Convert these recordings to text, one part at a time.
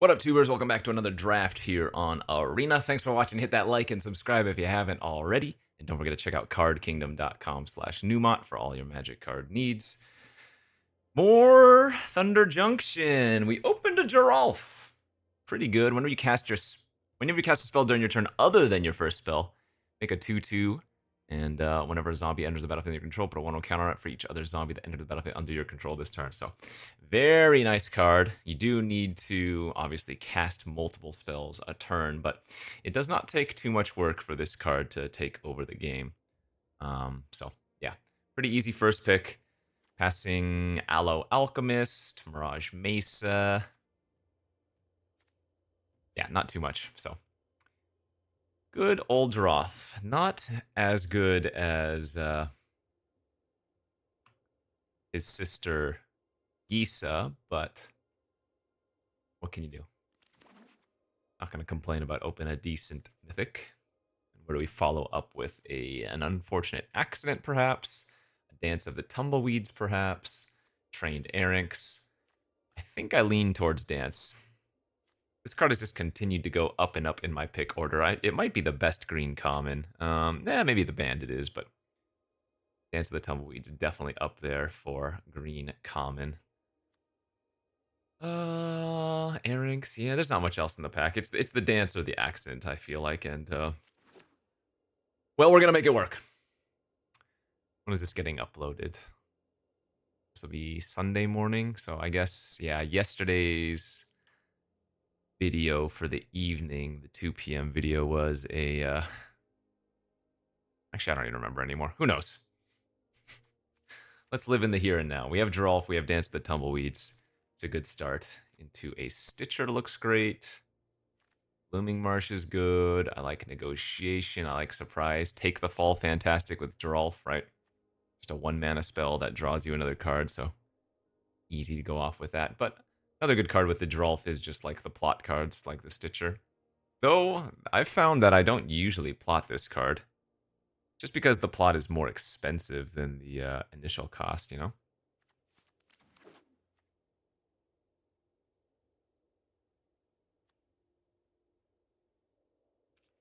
What up, tubers? Welcome back to another draft here on Arena. Thanks for watching. Hit that like and subscribe if you haven't already. And don't forget to check out cardkingdom.com/Numot for all your magic card needs. More Thunder Junction. We opened a Geralf. Pretty good. Whenever you cast a spell during your turn other than your first spell, make a 2/2. And whenever a zombie enters the battlefield under your control, put a 1/1 counter on it for each other zombie that entered the battlefield under your control this turn. So, very nice card. You do need to obviously cast multiple spells a turn, but it does not take too much work for this card to take over the game. So, yeah, pretty easy first pick. Passing Aloe Alchemist, Mirage Mesa. Yeah, not too much. So, good old Droth. Not as good as his sister Gisa, but what can you do? Not going to complain about open a decent mythic. And where do we follow up with? An unfortunate accident, perhaps? A Dance of the Tumbleweeds, perhaps? Trained Erynx. I think I lean towards Dance. This card has just continued to go up and up in my pick order. It might be the best green common. Maybe the Bandit is, but Dance of the Tumbleweeds definitely up there for green common. Erynx, yeah, there's not much else in the pack. It's the Dance or the Accident, I feel like, and well, we're gonna make it work. When is this getting uploaded? This will be Sunday morning, so I guess, yeah, yesterday's video for the evening, the 2 p.m. video was a, actually, I don't even remember anymore. Who knows? Let's live in the here and now. We have Geralf, we have Dance of the Tumbleweeds. It's a good start into a Stitcher. Looks great. Blooming Marsh is good. I like Negotiation. I like Surprise. Take the Fall, fantastic with Geralf, right? Just a 1-mana spell that draws you another card, so easy to go off with that. But another good card with the Geralf is just like the plot cards, like the Stitcher. Though, I've found that I don't usually plot this card. Just because the plot is more expensive than the initial cost, you know?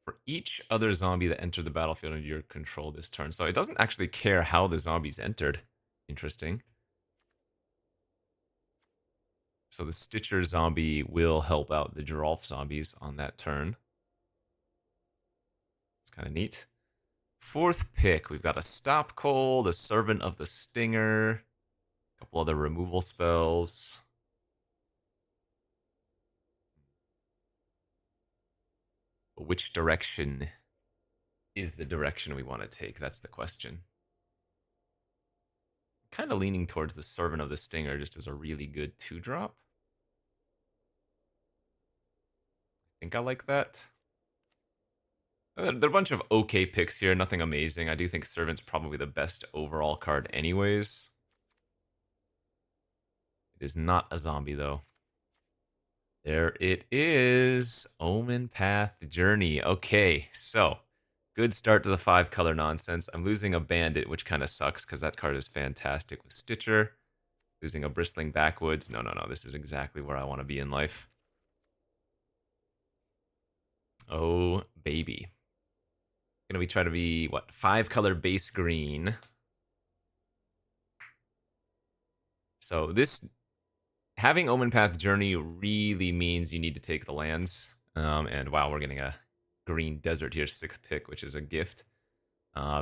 For each other zombie that entered the battlefield under your control this turn. So it doesn't actually care how the zombies entered. Interesting. So the Stitcher zombie will help out the Geralf zombies on that turn. It's kind of neat. Fourth pick, we've got a Stop Cold, a Servant of the Stinger, a couple other removal spells. But which direction is the direction we want to take? That's the question. Kind of leaning towards the Servant of the Stinger just as a really good 2-drop. I think I like that. There are a bunch of okay picks here, nothing amazing. I do think Servant's probably the best overall card anyways. It is not a zombie, though. There it is. Omen Path Journey. Okay, so good start to the 5-color nonsense. I'm losing a Bandit, which kind of sucks because that card is fantastic with Stitcher. Losing a Bristling Backwoods. No. This is exactly where I want to be in life. Oh, baby. Gonna be trying to be, what, 5-color base green. So this, having Omen Path Journey really means you need to take the lands. And wow, we're getting a green desert here, 6th pick, which is a gift.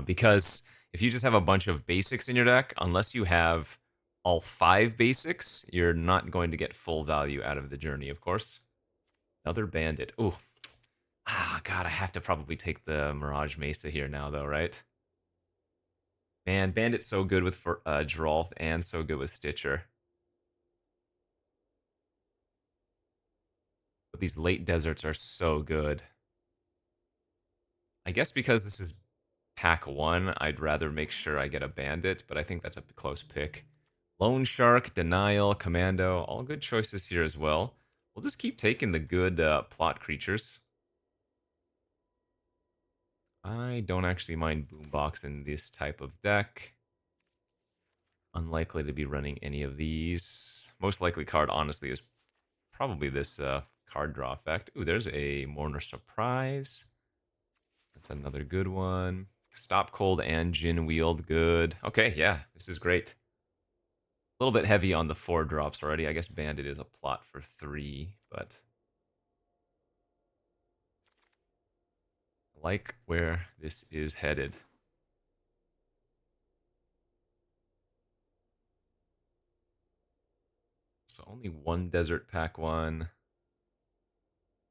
Because if you just have a bunch of basics in your deck, unless you have all 5 basics, you're not going to get full value out of the journey, of course. Another Bandit. Ooh. God, I have to probably take the Mirage Mesa here now, though, right? Man, Bandit's so good with Geralf and so good with Stitcher. But these late deserts are so good. I guess because this is pack 1, I'd rather make sure I get a Bandit, but I think that's a close pick. Lone Shark, Denial, Commando, all good choices here as well. We'll just keep taking the good plot creatures. I don't actually mind Boombox in this type of deck. Unlikely to be running any of these. Most likely card, honestly, is probably this card draw effect. Ooh, there's a Mourner Surprise. That's another good one. Stop Cold and Jin Wield, good. Okay, yeah, this is great. A little bit heavy on the 4 drops already. I guess Bandit is a plot for 3, but I like where this is headed. So only one Desert Pack one.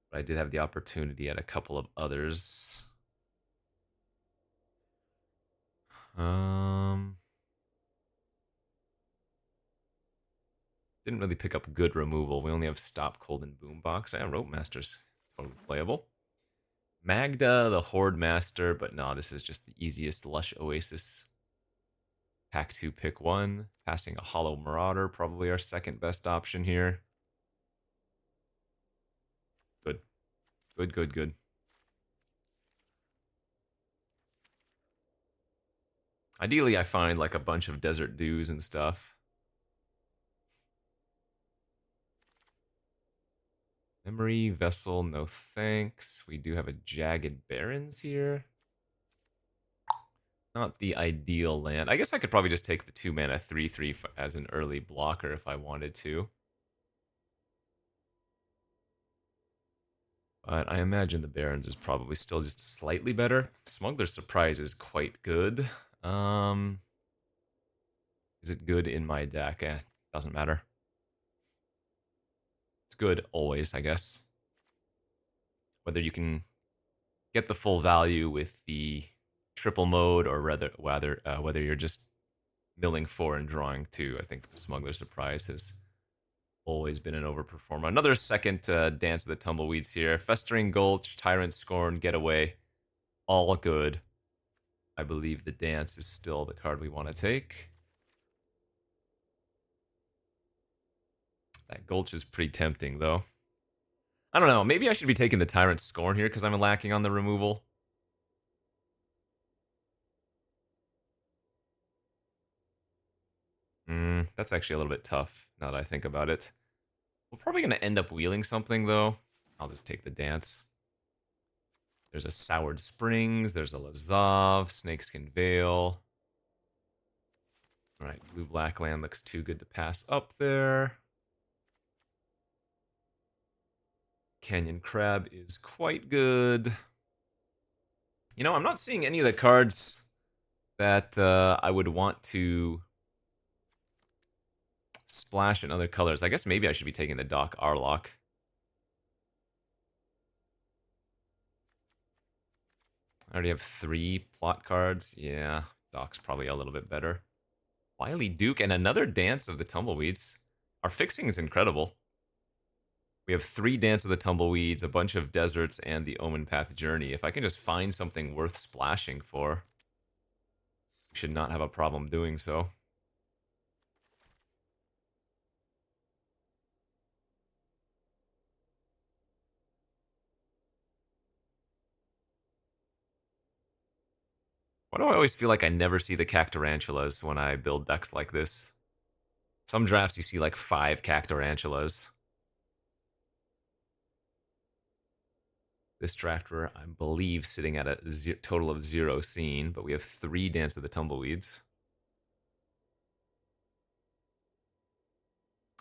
But I did have the opportunity at a couple of others. Didn't really pick up good removal. We only have Stop Cold and Boombox. Yeah, Rope Master's totally playable. Magda, the Horde Master, but no, this is just the easiest Lush Oasis. Pack 2, pick 1. Passing a Hollow Marauder, probably our second best option here. Good. Good, good, good. Ideally, I find like a bunch of Desert Dews and stuff. Memory, Vessel, no thanks. We do have a Jagged Barrens here. Not the ideal land. I guess I could probably just take the 2 mana 3/3 as an early blocker if I wanted to. But I imagine the Barrens is probably still just slightly better. Smuggler's Surprise is quite good. Is it good in my deck? Doesn't matter. It's good always, I guess. Whether you can get the full value with the triple mode or whether you're just milling 4 and drawing 2, I think the Smuggler's Surprise has always been an overperformer. Another second Dance of the Tumbleweeds here. Festering Gulch, Tyrant Scorn, Getaway. All good. I believe the Dance is still the card we want to take. That Gulch is pretty tempting, though. I don't know. Maybe I should be taking the Tyrant Scorn here because I'm lacking on the removal. That's actually a little bit tough now that I think about it. We're probably going to end up wheeling something, though. I'll just take the Dance. There's a Soured Springs. There's a Lazav. Snakeskin Veil. Alright, blue-black land looks too good to pass up there. Canyon Crab is quite good. You know, I'm not seeing any of the cards that I would want to splash in other colors. I guess maybe I should be taking the Doc Arlock. I already have 3 plot cards. Yeah, Doc's probably a little bit better. Wily Duke and another Dance of the Tumbleweeds. Our fixing is incredible. We have 3 Dance of the Tumbleweeds, a bunch of Deserts, and the Omen Path Journey. If I can just find something worth splashing for, we should not have a problem doing so. Why do I always feel like I never see the Cactarantulas when I build decks like this? Some drafts you see like 5 Cactarantulas. This draft we're, I believe, sitting at a total of 0 seen, but we have 3 Dance of the Tumbleweeds.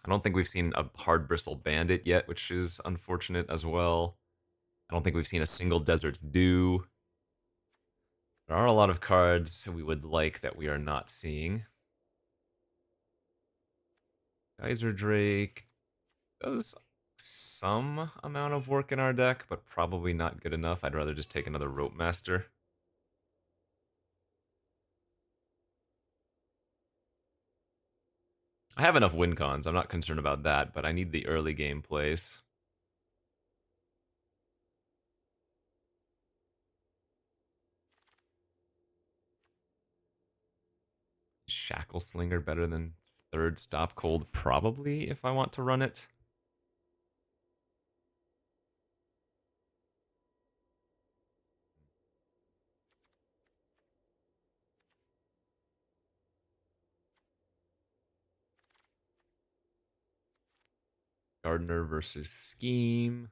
I don't think we've seen a Hard Bristle Bandit yet, which is unfortunate as well. I don't think we've seen a single Desert's Dew. There are a lot of cards we would like that we are not seeing. Geyser Drake does some amount of work in our deck, but probably not good enough. I'd rather just take another Rope Master. I have enough win cons. I'm not concerned about that, but I need the early game plays. Shackle Slinger better than 3rd Stop Cold? Probably, if I want to run it. Gardener versus Scheme.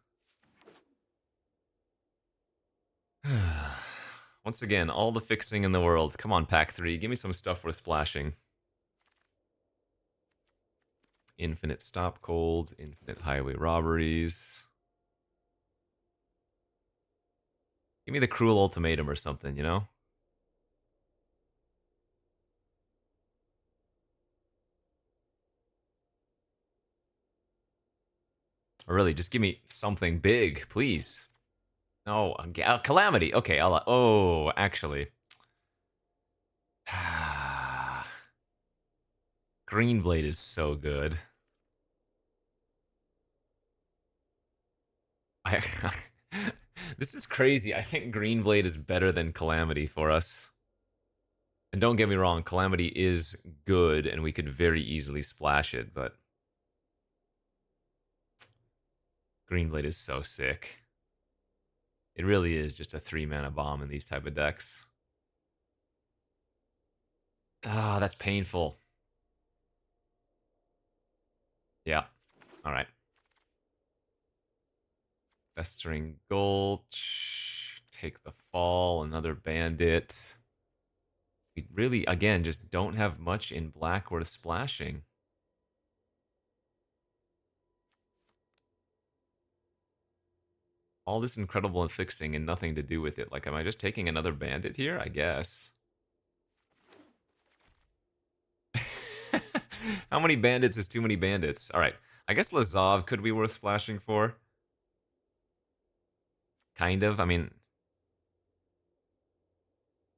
Once again, all the fixing in the world. Come on, pack 3. Give me some stuff worth splashing. Infinite stop colds, infinite highway robberies. Give me the cruel ultimatum or something, you know? Or really, just give me something big, please. No, Calamity. Okay, oh, actually. Greenblade is so good. This is crazy. I think Greenblade is better than Calamity for us. And don't get me wrong, Calamity is good, and we could very easily splash it, but Greenblade is so sick. It really is just a 3-mana bomb in these type of decks. Ah, that's painful. Yeah. Alright. Festering Gulch. Take the fall. Another bandit. We really, again, just don't have much in black worth splashing. All this incredible fixing and nothing to do with it. Like, am I just taking another bandit here? I guess. How many bandits is too many bandits? Alright. I guess Lazav could be worth splashing for. Kind of. I mean,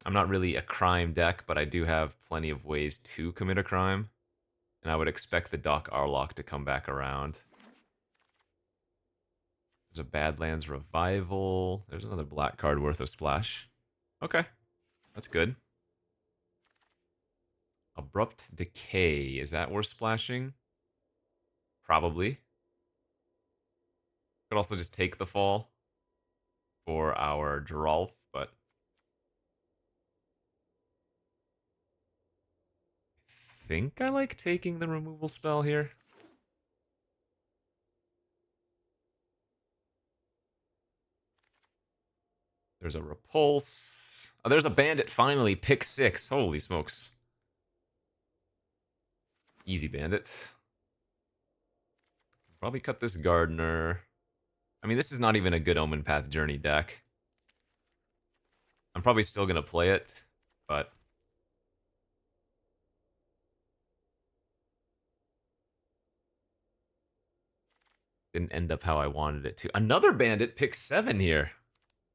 I'm not really a crime deck, but I do have plenty of ways to commit a crime. And I would expect the Doc Arlock to come back around. There's a Badlands Revival. There's another black card worth a splash. Okay, that's good. Abrupt Decay. Is that worth splashing? Probably. Could also just take the fall for our Geralf, but I think I like taking the removal spell here. There's a Repulse. Oh, there's a Bandit finally. Pick 6. Holy smokes. Easy Bandit. Probably cut this Gardener. I mean, this is not even a good Omen Path Journey deck. I'm probably still going to play it, but didn't end up how I wanted it to. Another Bandit, pick 7 here.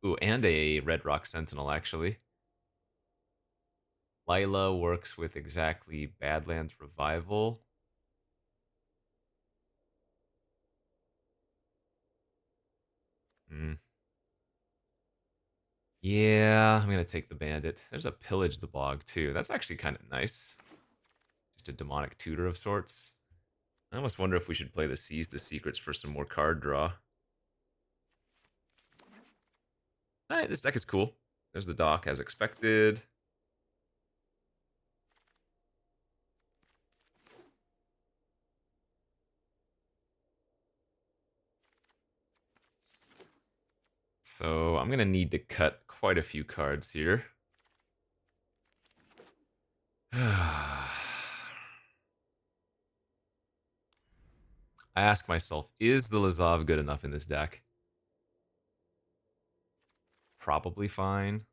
Ooh, and a Red Rock Sentinel, actually. Lila works with exactly Badlands Revival. Yeah, I'm going to take the Bandit. There's a Pillage the Bog, too. That's actually kind of nice. Just a demonic tutor of sorts. I almost wonder if we should play the Seize the Secrets for some more card draw. Alright, this deck is cool. There's the Dock as expected. So I'm going to need to cut quite a few cards here. I ask myself, is the Lazav good enough in this deck? Probably fine.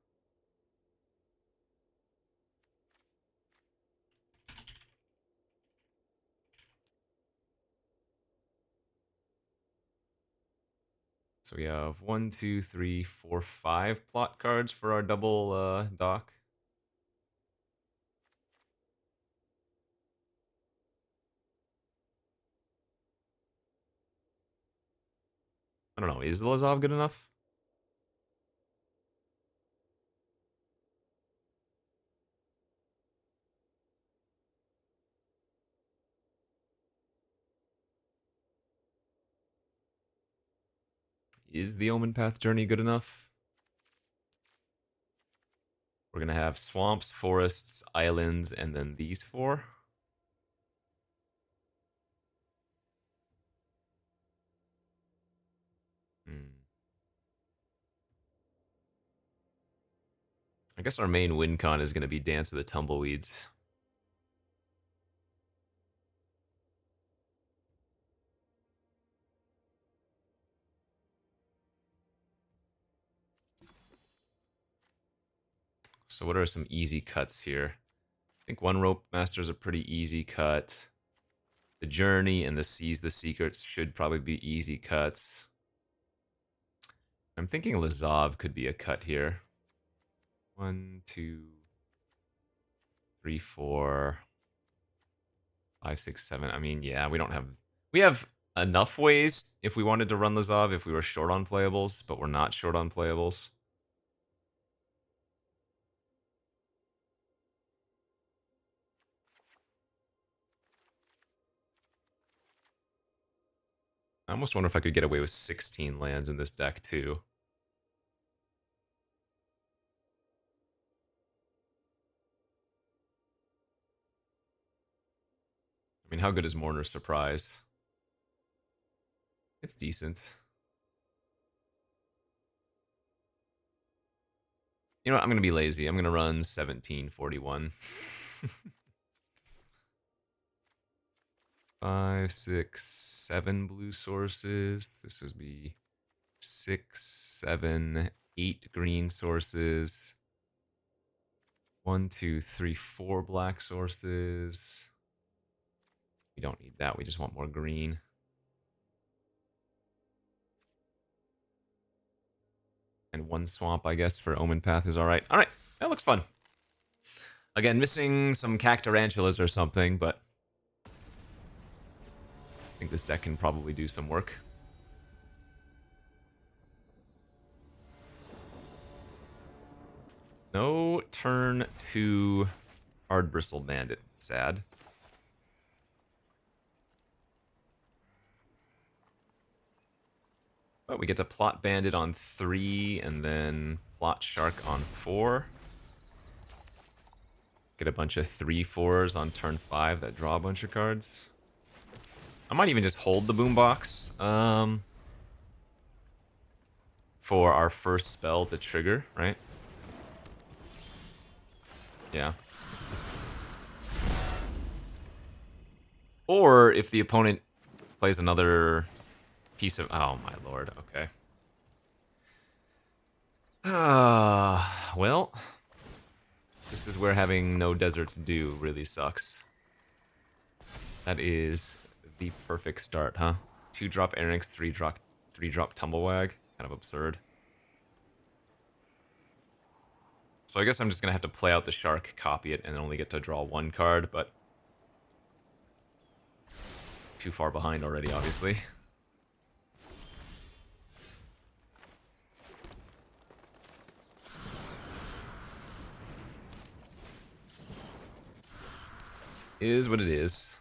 So we have 1, 2, 3, 4, 5 plot cards for our double dock. I don't know, is the Lazav good enough? Is the Omen Path Journey good enough? We're going to have swamps, forests, islands, and then these 4. I guess our main win con is going to be Dance of the Tumbleweeds. So what are some easy cuts here? I think One Rope Master is a pretty easy cut. The Journey and the Seize the Secrets should probably be easy cuts. I'm thinking Lazav could be a cut here. 1, 2, 3, 4, 5, 6, 7. I mean, yeah, we have enough ways if we wanted to run Lazav if we were short on playables, but we're not short on playables. I almost wonder if I could get away with 16 lands in this deck too. I mean, how good is Mourner's Surprise? It's decent. You know what? I'm going to be lazy. I'm going to run 1741. 5, 6, 7 blue sources. This would be 6, 7, 8 green sources. 1, 2, 3, 4 black sources. We don't need that. We just want more green. And 1 swamp, I guess, for Omen Path is alright. Alright, that looks fun. Again, missing some Cactarantulas or something, but I think this deck can probably do some work. No turn 2 Hard Bristle Bandit. Sad. But we get to plot Bandit on 3 and then plot Shark on 4. Get a bunch of 3/4s on turn 5 that draw a bunch of cards. I might even just hold the Boombox for our first spell to trigger, right? Yeah. Or if the opponent plays another piece of... Oh, my lord. Okay. Well, this is where having no Deserts do really sucks. That is the perfect start, huh? 2-drop Erynx, 3-drop Tumblewag. Kind of absurd. So I guess I'm just going to have to play out the Shark, copy it, and only get to draw 1 card, but... too far behind already, obviously. Is what it is.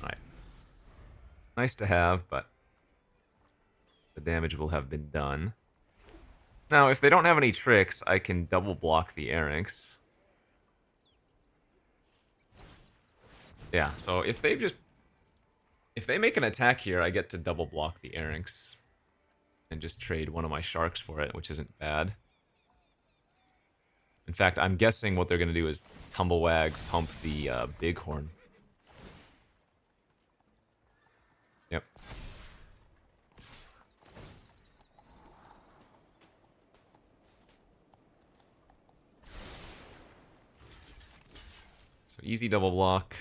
Alright. Nice to have, but the damage will have been done. Now, if they don't have any tricks, I can double block the Erynx. Yeah, so if they make an attack here, I get to double block the Erynx and just trade one of my Sharks for it, which isn't bad. In fact, I'm guessing what they're going to do is Tumblewag pump the Bighorn. Yep. So easy double block.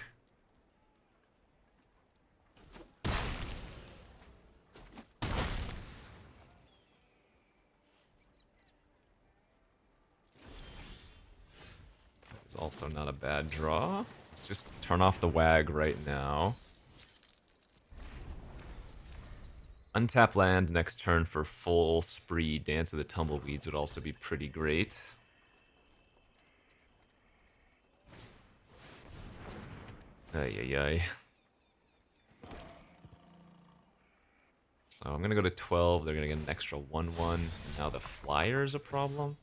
It's also not a bad draw. Let's just turn off the Wag right now. Untap land next turn for full spree. Dance of the Tumbleweeds would also be pretty great. Ay, ay, ay. So I'm going to go to 12. They're going to get an extra 1/1. Now the flyer is a problem.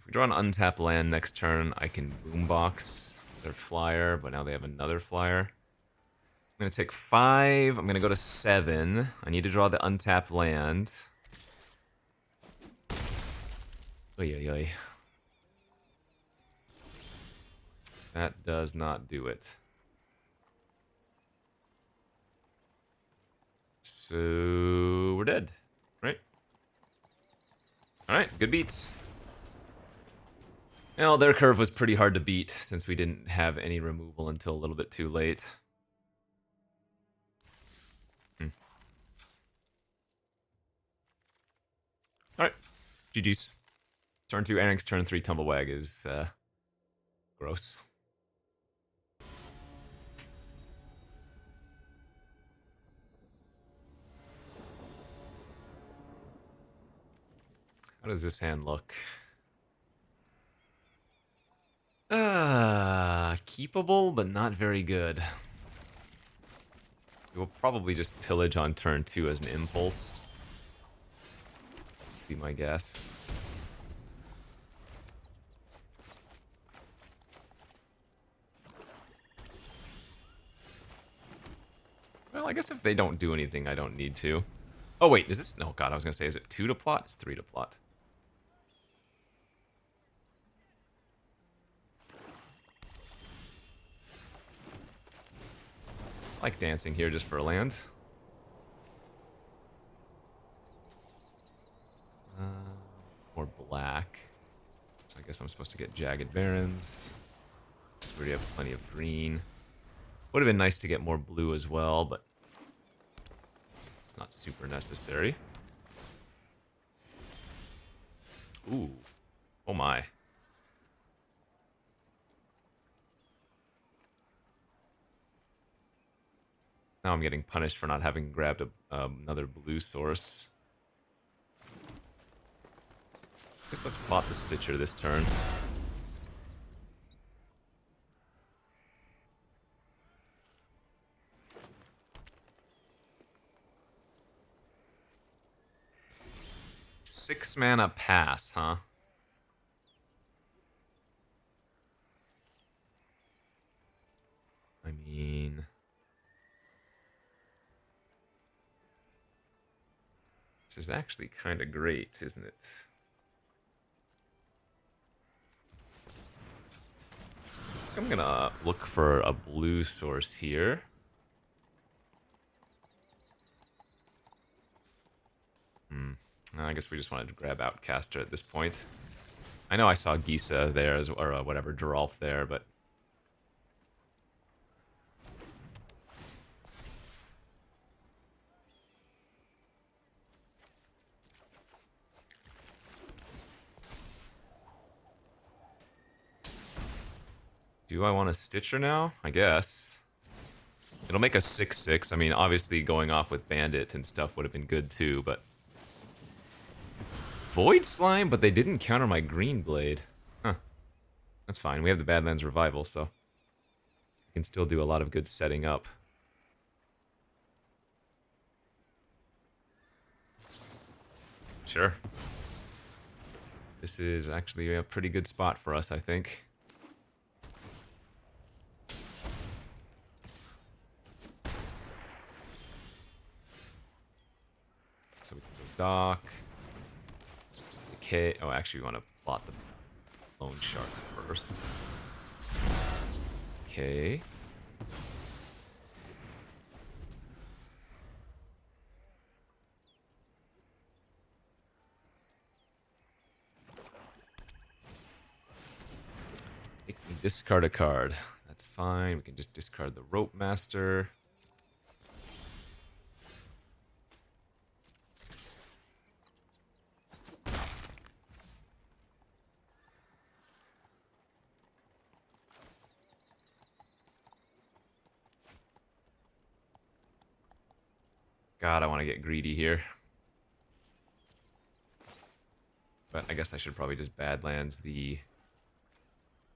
we draw an untapped land next turn, I can boombox their flyer, but now they have another flyer. I'm going to take 5. I'm going to go to 7. I need to draw the untapped land. Oy, oy, oy. That does not do it. So we're dead, right? Alright, good beats. Well, their curve was pretty hard to beat since we didn't have any removal until a little bit too late. Alright, GG's. Turn 2 Eric's, turn 3 Tumblewag is gross. How does this hand look? Keepable, but not very good. We will probably just pillage on turn 2 as an impulse. Be my guess. Well, I guess if they don't do anything, I don't need to. Oh, wait, is this... Oh, God, I was going to say, is it 2 to plot? It's 3 to plot. I like dancing here just for a land. More black. So I guess I'm supposed to get Jagged Barrens. We already have plenty of green. Would have been nice to get more blue as well, but it's not super necessary. Ooh. Oh my. Now I'm getting punished for not having grabbed another blue source. Guess let's plot the Stitcher this turn. Six mana pass, huh? I mean... This is actually kind of great, isn't it? I'm gonna look for a blue source here. I guess we just wanted to grab Outcaster at this point. I know I saw Gisa there, or whatever, Geralf there, but... Do I want a Stitcher now? I guess. It'll make a 6/6. I mean, obviously going off with Bandit and stuff would have been good too, but... Void Slime, but they didn't counter my Green Blade. Huh. That's fine. We have the Badlands Revival, so... We can still do a lot of good setting up. Sure. This is actually a pretty good spot for us, I think. So we can go Dock. Decay. Oh, actually, we want to plot the Lone Shark first. Okay. Make me discard a card. That's fine. We can just discard the Rope Master. God, I want to get greedy here. But I guess I should probably just Badlands the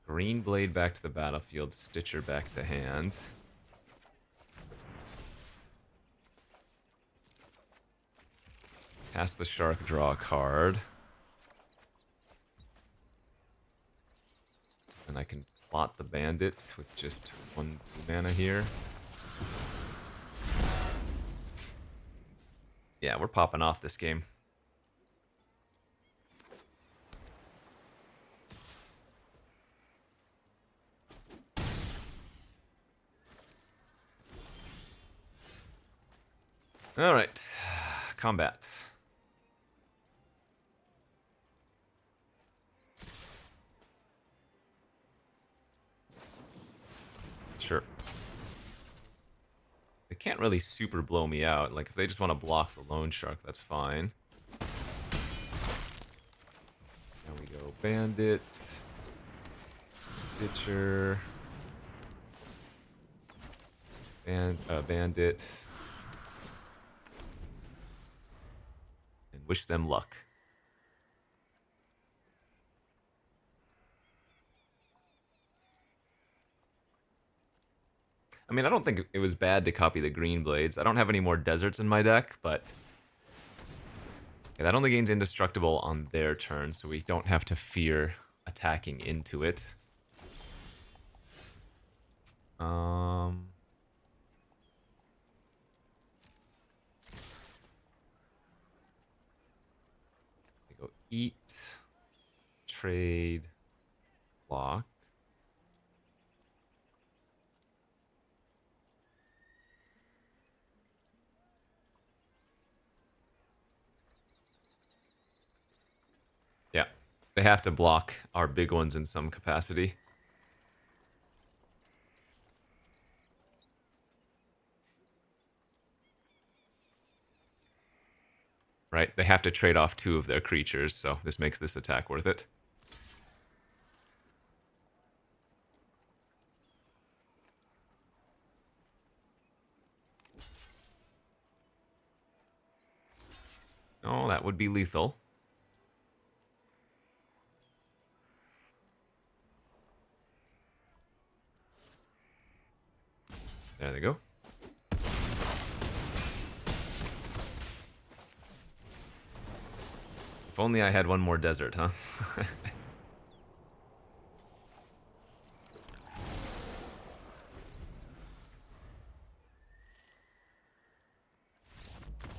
Green Blade back to the battlefield, Stitcher back to hand. Cast the Shark, draw a card. And I can plot the bandits with just 1 mana here. Yeah, we're popping off this game. All right, combat. Sure. They can't really super blow me out. Like, if they just want to block the Loan Shark, that's fine. There we go. Bandit. Stitcher. And Bandit. And wish them luck. I mean, I don't think it was bad to copy the green blades. I don't have any more deserts in my deck, but yeah, that only gains indestructible on their turn, so we don't have to fear attacking into it. They go eat, trade, block. Yeah, they have to block our big ones in some capacity. Right, they have to trade off 2 of their creatures, so this makes this attack worth it. Oh, that would be lethal. There they go. If only I had 1 more desert, huh?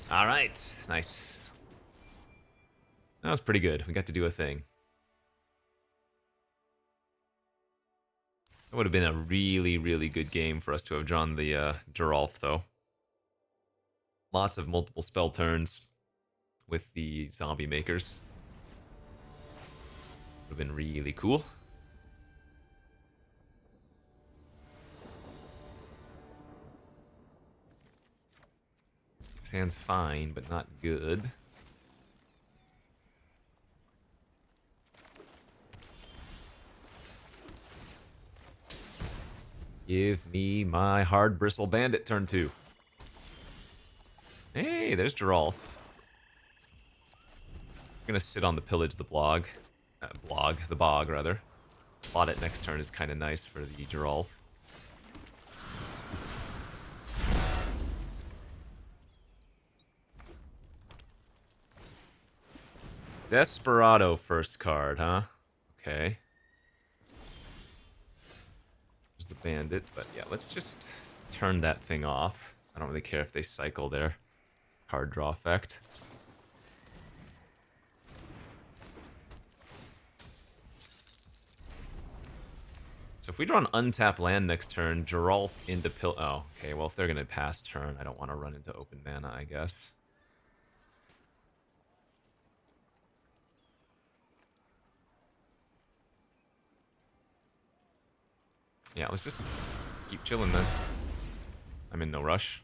All right, nice. That was pretty good. We got to do a thing. That would have been a really, really good game for us to have drawn the Geralf, though. Lots of multiple spell turns with the zombie makers. Would have been really cool. Sand's fine, but not good. Give me my hard bristle bandit turn 2. Hey, there's Geralf. I'm gonna sit on the pillage the bog, rather. Plot it next turn is kind of nice for the Geralf. Desperado first card, huh? Okay. There's the bandit, but yeah, let's just turn that thing off. I don't really care if they cycle their card draw effect. So if we draw an untapped land next turn, Geralf into pill. Oh, okay. Well, if they're gonna pass turn, I don't want to run into open mana, I guess. Yeah, let's just keep chilling then. I'm in no rush.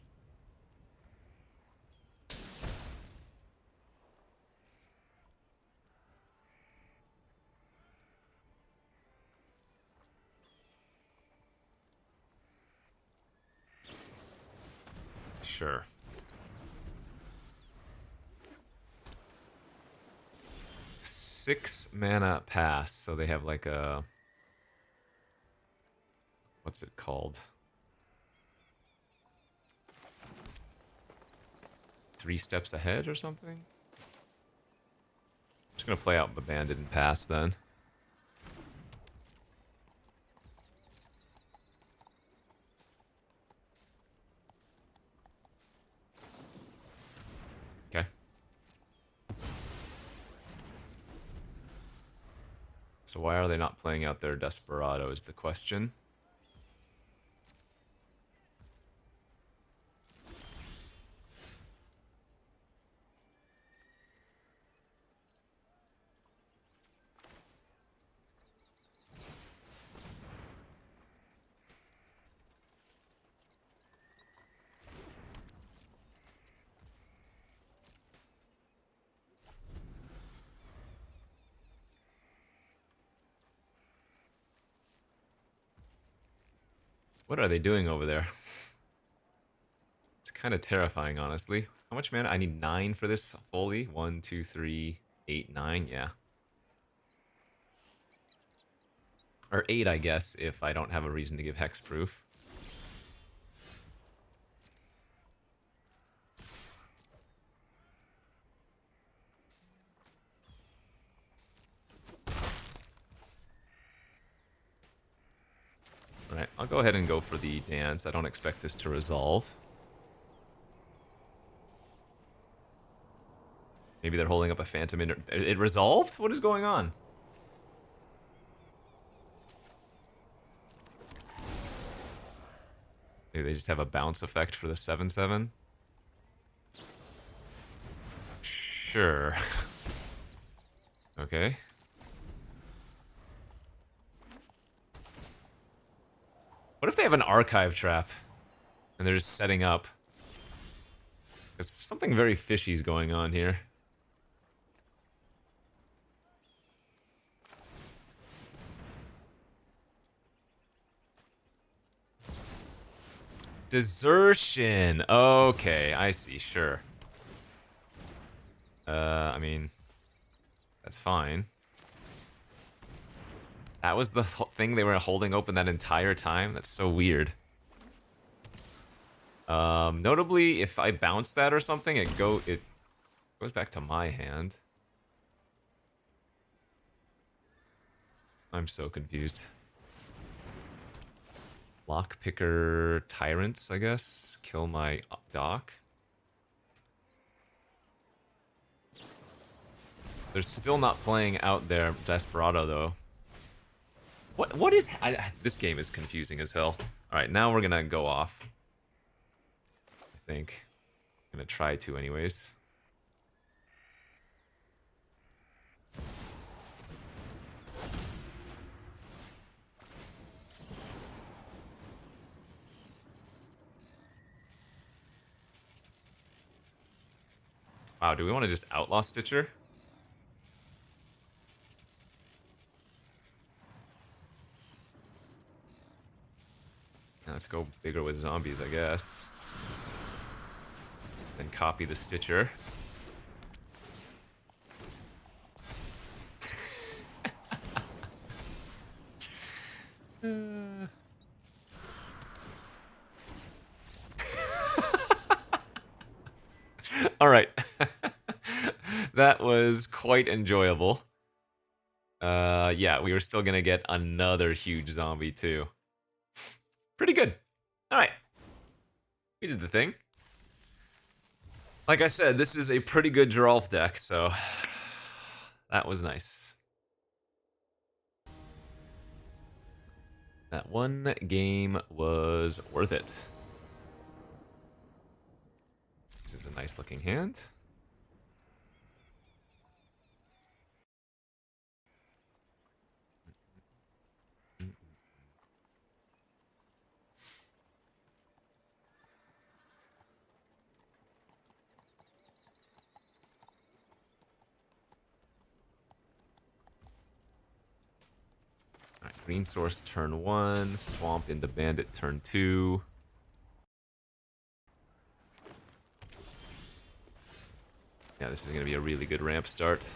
Sure. Six mana pass, so they have like a... What's it called? 3 steps ahead or something? Just gonna play out the bandit and pass then. So why are they not playing out their Desperado is the question. What are they doing over there? It's kind of terrifying, honestly. How much mana? I need 9 for this fully. 1, 2, 3, 8, 9. Yeah. Or 8, I guess, if I don't have a reason to give hexproof. Alright, I'll go ahead and go for the dance. I don't expect this to resolve. Maybe they're holding up a phantom in it resolved? What is going on? Maybe they just have a bounce effect for the 7/7? Sure. Okay. What if they have an archive trap? And they're just setting up? Because something very fishy is going on here. Desertion. Okay, I see, sure. I mean, that's fine. That was the thing they were holding open that entire time? That's so weird. Notably, if I bounce that or something, it goes back to my hand. I'm so confused. Lockpicker Tyrants, I guess. Kill my dock. They're still not playing out their Desperado, though. What is... this game is confusing as hell. Alright, now we're gonna go off. I think. I'm gonna try to anyways. Wow, do we want to just Outlaw Stitcher? Now let's go bigger with zombies, I guess. Then copy the Stitcher. Alright. That was quite enjoyable. Yeah, we were still gonna get another huge zombie, too. Pretty good. Alright. We did the thing. Like I said, this is a pretty good Geralf deck, so... that was nice. That one game was worth it. This is a nice looking hand. Alright, green source turn 1, swamp into bandit turn 2. Yeah, this is going to be a really good ramp start.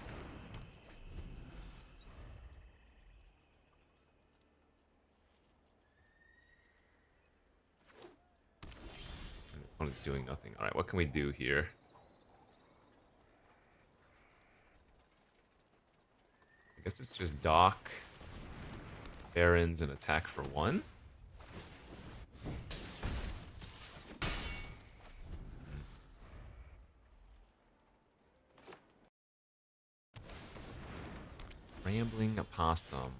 Opponent's doing nothing. Alright, what can we do here? I guess it's just dock, barons, and attack for 1. Ramp Rambling Opossum.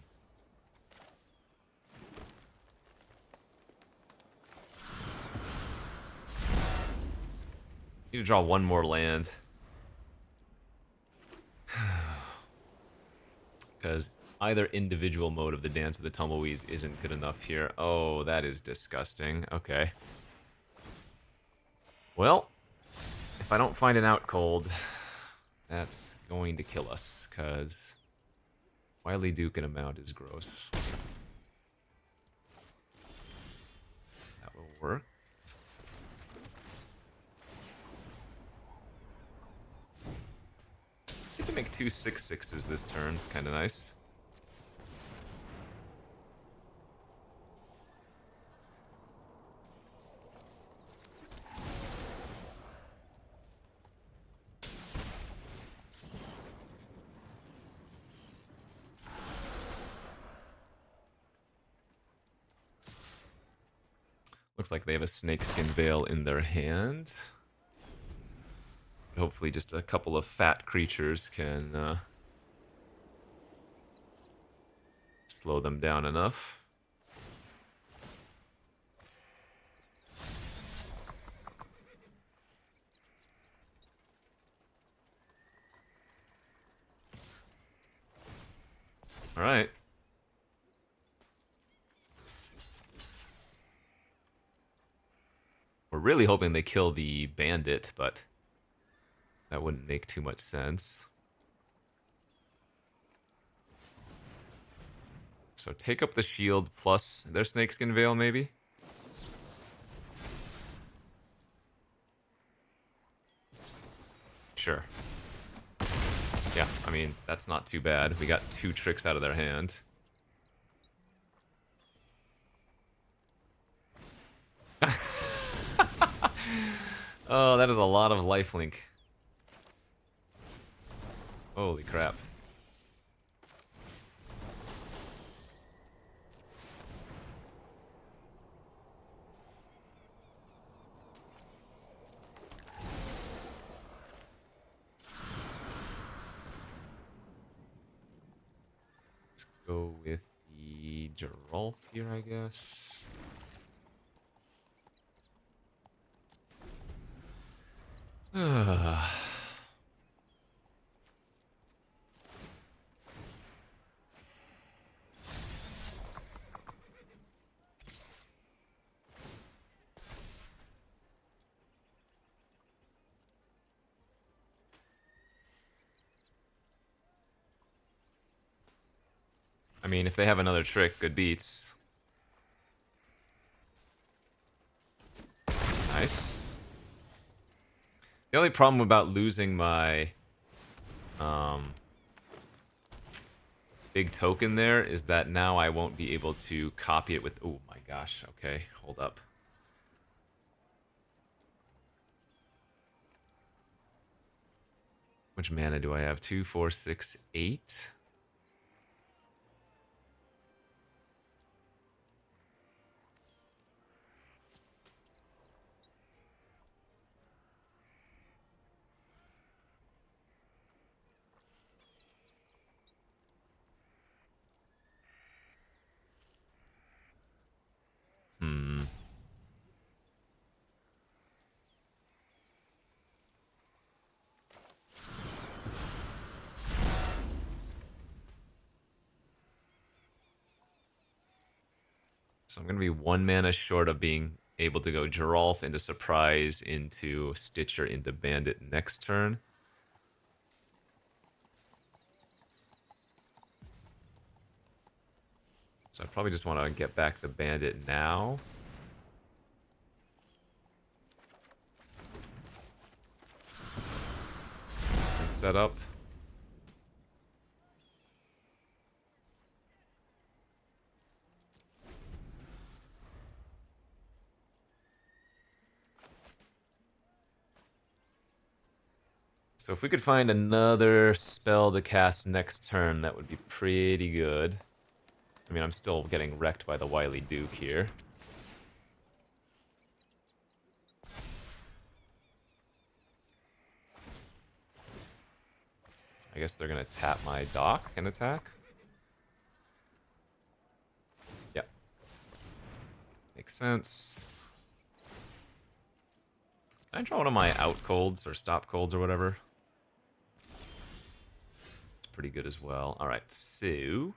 Need to draw one more land. Because either individual mode of the Dance of the Tumbleweeds isn't good enough here. Oh, that is disgusting. Okay. Well, if I don't find an out cold, that's going to kill us, because Wily Duke in a mount is gross. That will work. Get to make 2 6/6s this turn. It's kind of nice. Looks like they have a Snakeskin Veil in their hand. Hopefully just a couple of fat creatures can slow them down enough. Alright. We're really hoping they kill the bandit, but that wouldn't make too much sense. So take up the shield plus their Snakeskin Veil, maybe? Sure. Yeah, I mean, that's not too bad. We got 2 tricks out of their hand. Oh, that is a lot of lifelink. Holy crap. Let's go with the Geralf here, I guess. I mean, if they have another trick, good beats. Nice. The only problem about losing my big token there is that now I won't be able to copy it with... Oh my gosh, okay, hold up. Which mana do I have? 2, 4, 6, 8? So I'm going to be 1 mana short of being able to go Geralf into Surprise, into Stitcher, into Bandit next turn. So I probably just want to get back the Bandit now. And set up. So if we could find another spell to cast next turn, that would be pretty good. I mean, I'm still getting wrecked by the Wily Duke here. I guess they're gonna tap my dock and attack. Makes sense. Can I draw one of my out colds or stop colds or whatever? It's pretty good as well. Alright, so...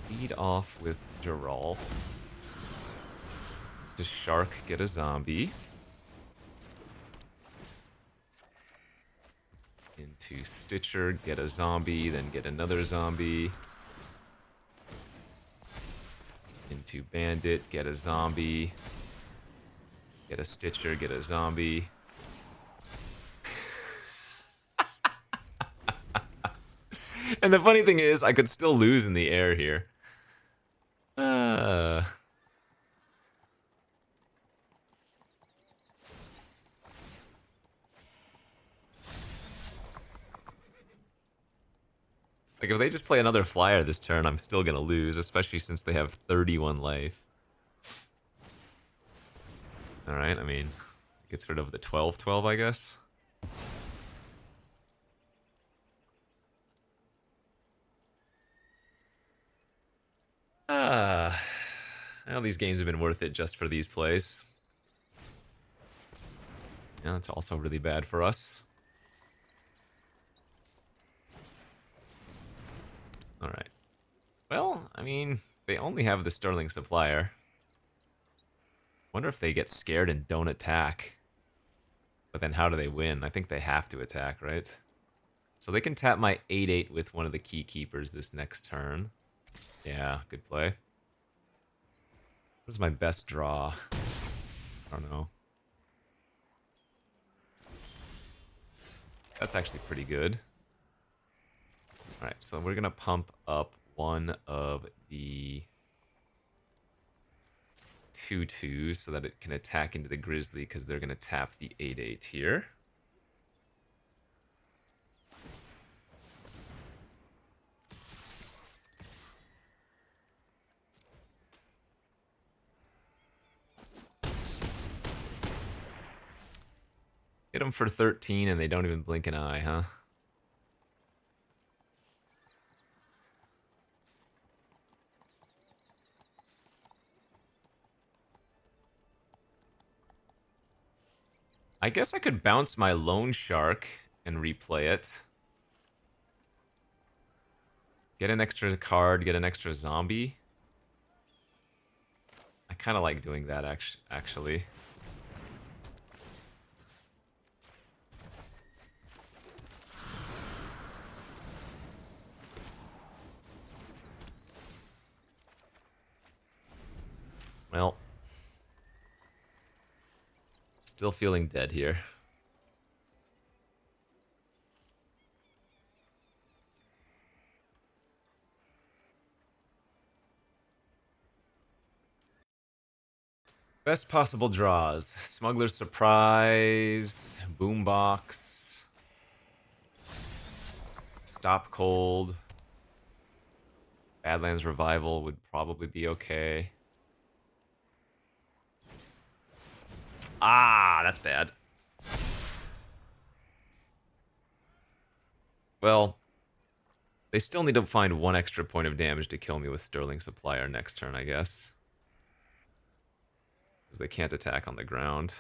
lead off with Geralt. Does Shark get a zombie? Into Stitcher, get a zombie, then get another zombie. Into Bandit, get a zombie. Get a Stitcher, get a zombie. And the funny thing is, I could still lose in the air here. Like, if they just play another flyer this turn, I'm still gonna lose, especially since they have 31 life. Alright, I mean, gets rid of the 12-12, I guess. Well, these games have been worth it just for these plays. Yeah, that's also really bad for us. Alright. Well, I mean, they only have the Sterling Supplier. Wonder if they get scared and don't attack. But then how do they win? I think they have to attack, right? So they can tap my 8-8 with one of the Key Keepers this next turn. Yeah, good play. What's my best draw? I don't know. That's actually pretty good. Alright, so we're gonna pump up one of the 2/2s so that it can attack into the Grizzly because they're gonna tap the 8/8 here. Hit them for 13 and they don't even blink an eye, huh? I guess I could bounce my Lone Shark and replay it. Get an extra card, get an extra zombie. I kind of like doing that, actually. Well, still feeling dead here. Best possible draws. Smuggler's Surprise, Boombox, Stop Cold, Badlands Revival would probably be okay. Ah, that's bad. Well, they still need to find one extra point of damage to kill me with Sterling Supplier next turn, I guess. Because they can't attack on the ground.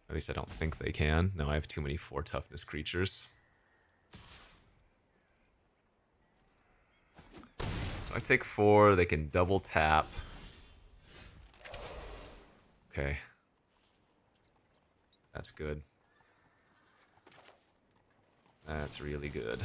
At least I don't think they can. No, I have too many 4 toughness creatures. So I take 4, they can double tap. Okay. That's good. That's really good.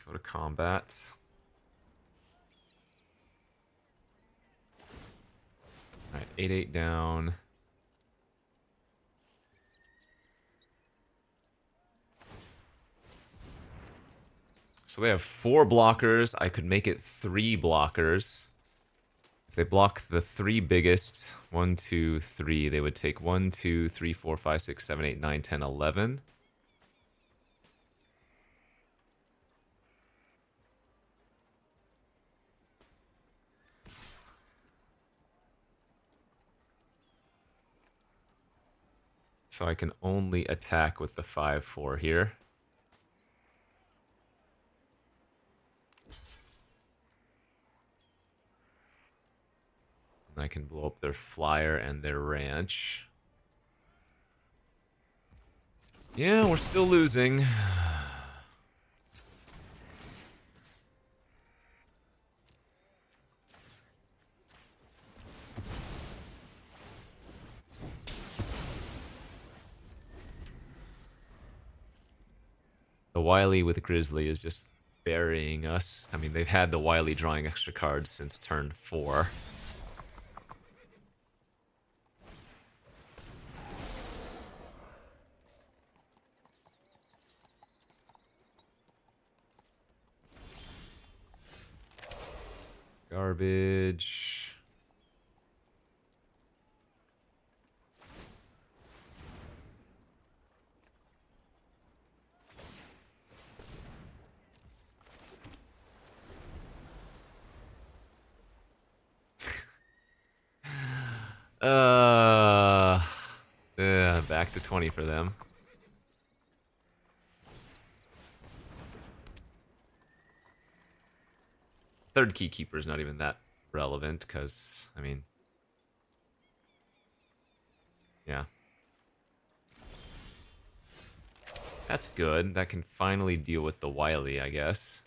Go to combat. Alright, 8-8 down. So they have 4 blockers. I could make it 3 blockers. If they block the 3 biggest, 1, 2, 3, they would take 1, 2, 3, 4, 5, 6, 7, 8, 9, 10, 11. So I can only attack with the 5/4 here. And I can blow up their flyer and their ranch. Yeah, we're still losing. The Wily with Grizzly is just burying us. I mean, they've had the Wily drawing extra cards since turn 4. Garbage. Yeah, back to 20 for them. Third Keykeeper is not even that relevant, because, I mean... Yeah. That's good. That can finally deal with the Wily, I guess.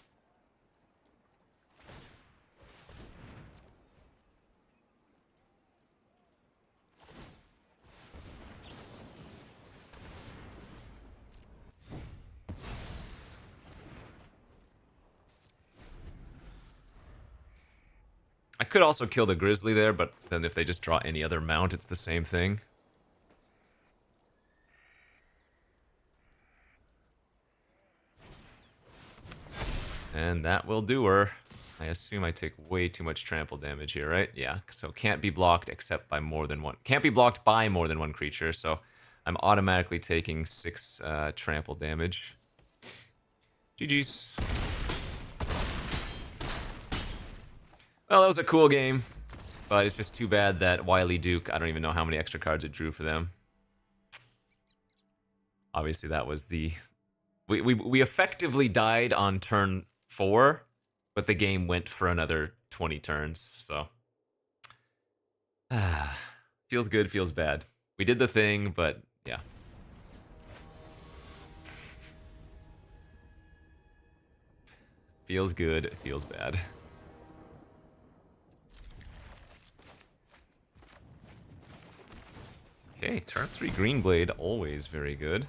I could also kill the Grizzly there, but then if they just draw any other mount, it's the same thing. And that will do her. I assume I take way too much trample damage here, right? Yeah, so can't be blocked except by more than one. Can't be blocked by more than one creature, so I'm automatically taking 6 trample damage. GG's. Well, that was a cool game, but it's just too bad that Wily Duke, I don't even know how many extra cards it drew for them. Obviously, that was the... We effectively died on turn 4, but the game went for another 20 turns, so... feels good, feels bad. We did the thing, but yeah. Feels good, feels bad. Okay, turn 3 Green Blade, always very good.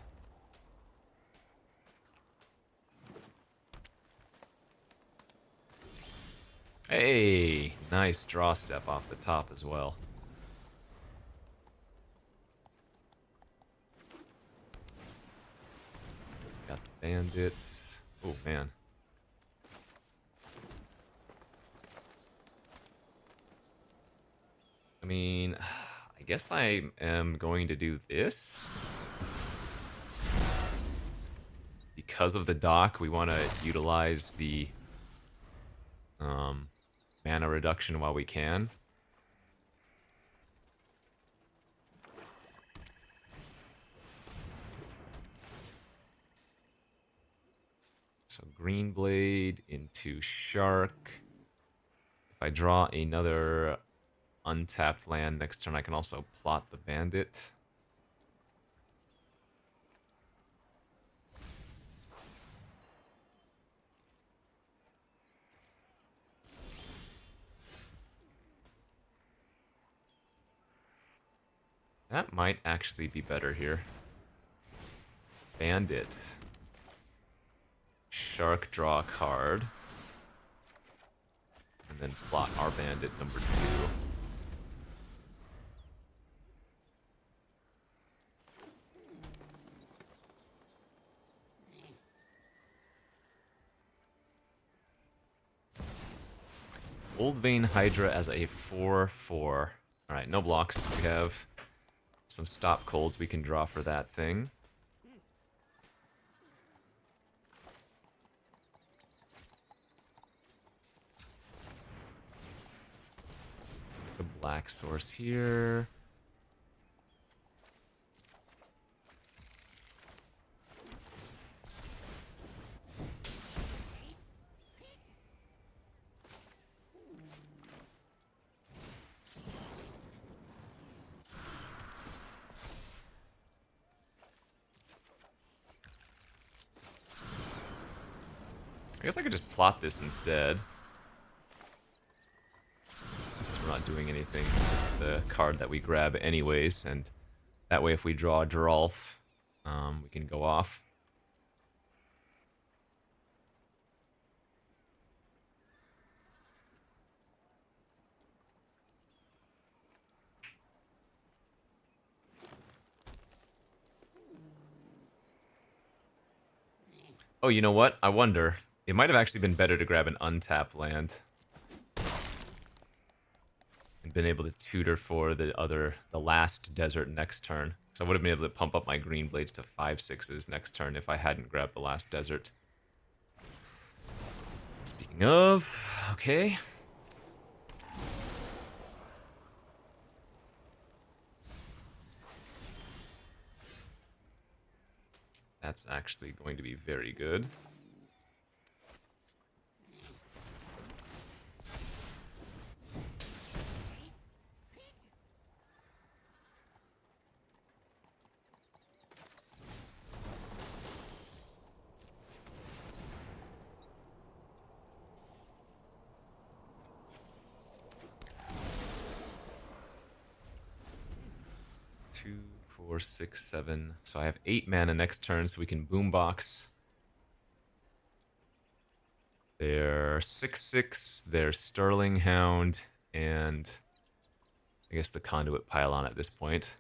Hey, nice draw step off the top as well. Got the bandits. Oh, man. I mean, I guess I am going to do this. Because of the dock, we want to utilize the mana reduction while we can. So Green Blade into Shark. If I draw another untapped land next turn, I can also plot the Bandit. That might actually be better here. Bandit. Shark, draw a card. And then plot our Bandit number 2. Old Vein Hydra as a 4/4. Alright, no blocks. We have some stop colds we can draw for that thing. The black source here. I guess I could just plot this instead. Since we're not doing anything with the card that we grab anyways, and that way if we draw a Geralf, we can go off. Oh, you know what? I wonder. It might have actually been better to grab an untapped land. And been able to tutor for the last desert next turn. So I would have been able to pump up my green blades to 5/6s next turn if I hadn't grabbed the last desert. Speaking of, okay. That's actually going to be very good. Two, 4, 6, 7. So I have 8 mana next turn, so we can boombox. They're 6/6, they're Sterling Hound, and I guess the Conduit Pylon at this point.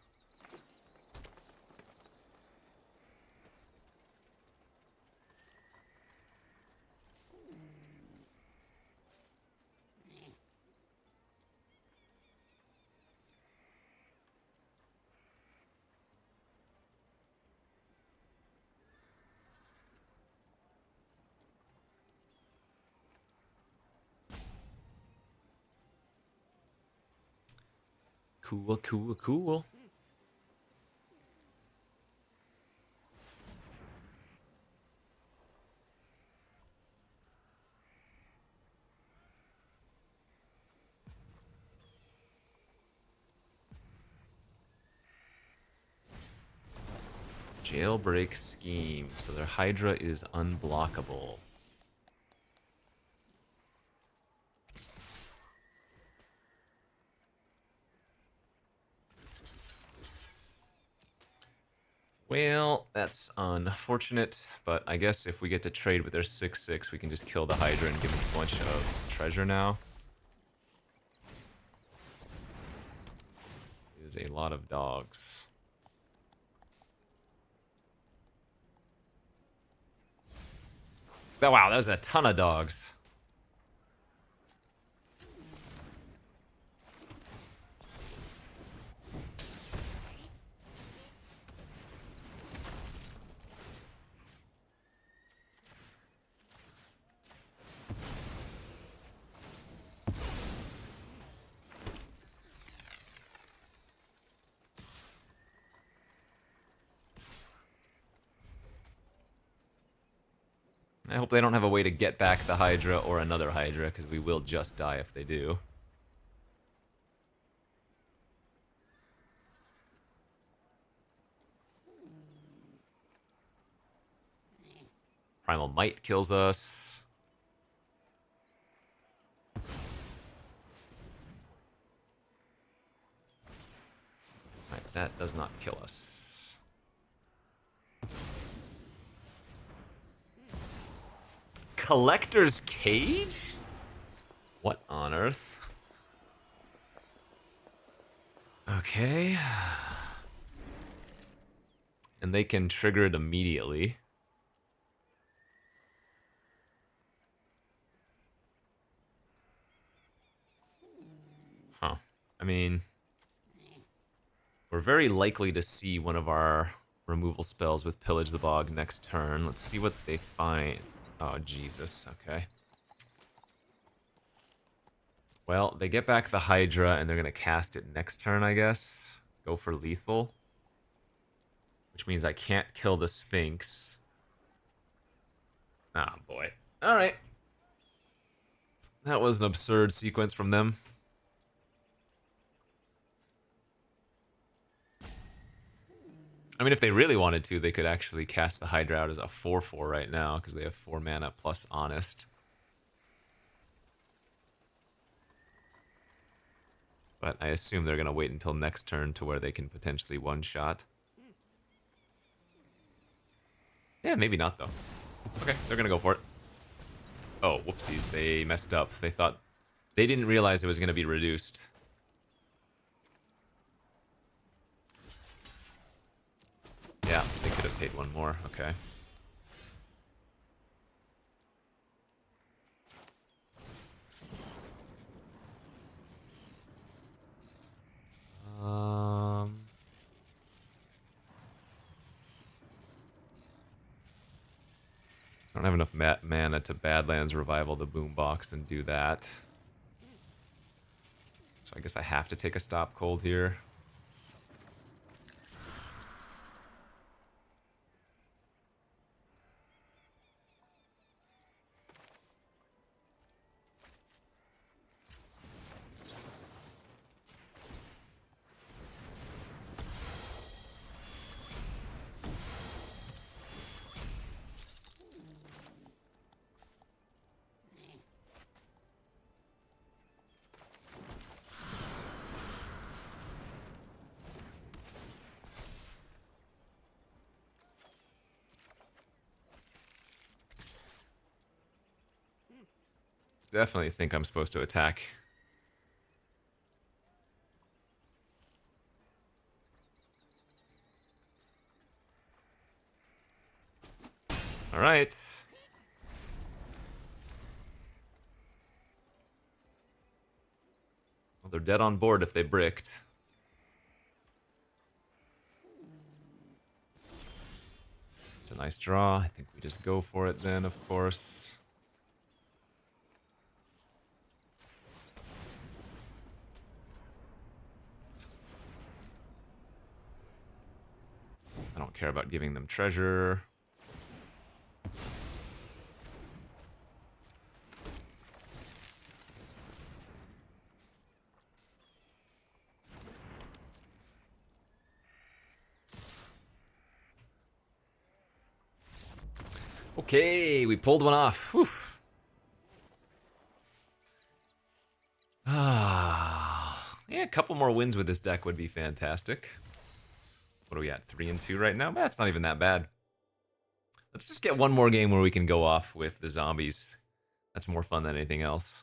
Cool, cool, cool. Jailbreak scheme. So their Hydra is unblockable. Well, that's unfortunate, but I guess if we get to trade with their 6/6, we can just kill the Hydra and give them a bunch of treasure now. It is a lot of dogs. Oh, wow, that was a ton of dogs. I hope they don't have a way to get back the Hydra or another Hydra, because we will just die if they do. Primal Might kills us. Right, that does not kill us. Collector's Cage? What on earth? Okay. And they can trigger it immediately. Huh. I mean, we're very likely to see one of our removal spells with Pillage the Bog next turn. Let's see what they find. Oh, Jesus. Okay. Well, they get back the Hydra, and they're going to cast it next turn, I guess. Go for lethal. Which means I can't kill the Sphinx. Ah, boy. Alright. That was an absurd sequence from them. I mean, if they really wanted to, they could actually cast the Hydra out as a 4/4 right now, because they have 4 mana plus Honest. But I assume they're going to wait until next turn to where they can potentially one-shot. Yeah, maybe not, though. Okay, they're going to go for it. Oh, whoopsies, they messed up. They thought... They didn't realize it was going to be reduced. Yeah, they could have paid one more. Okay. I don't have enough mana to Badlands Revival the Boombox and do that. So I guess I have to take a stop cold here. Definitely think I'm supposed to attack. All right. Well, they're dead on board if they bricked. It's a nice draw. I think we just go for it then, of course. I don't care about giving them treasure. Okay, we pulled one off. Whew. Yeah, a couple more wins with this deck would be fantastic. What are we at? 3-2 right now? That's not even that bad. Let's just get one more game where we can go off with the zombies. That's more fun than anything else.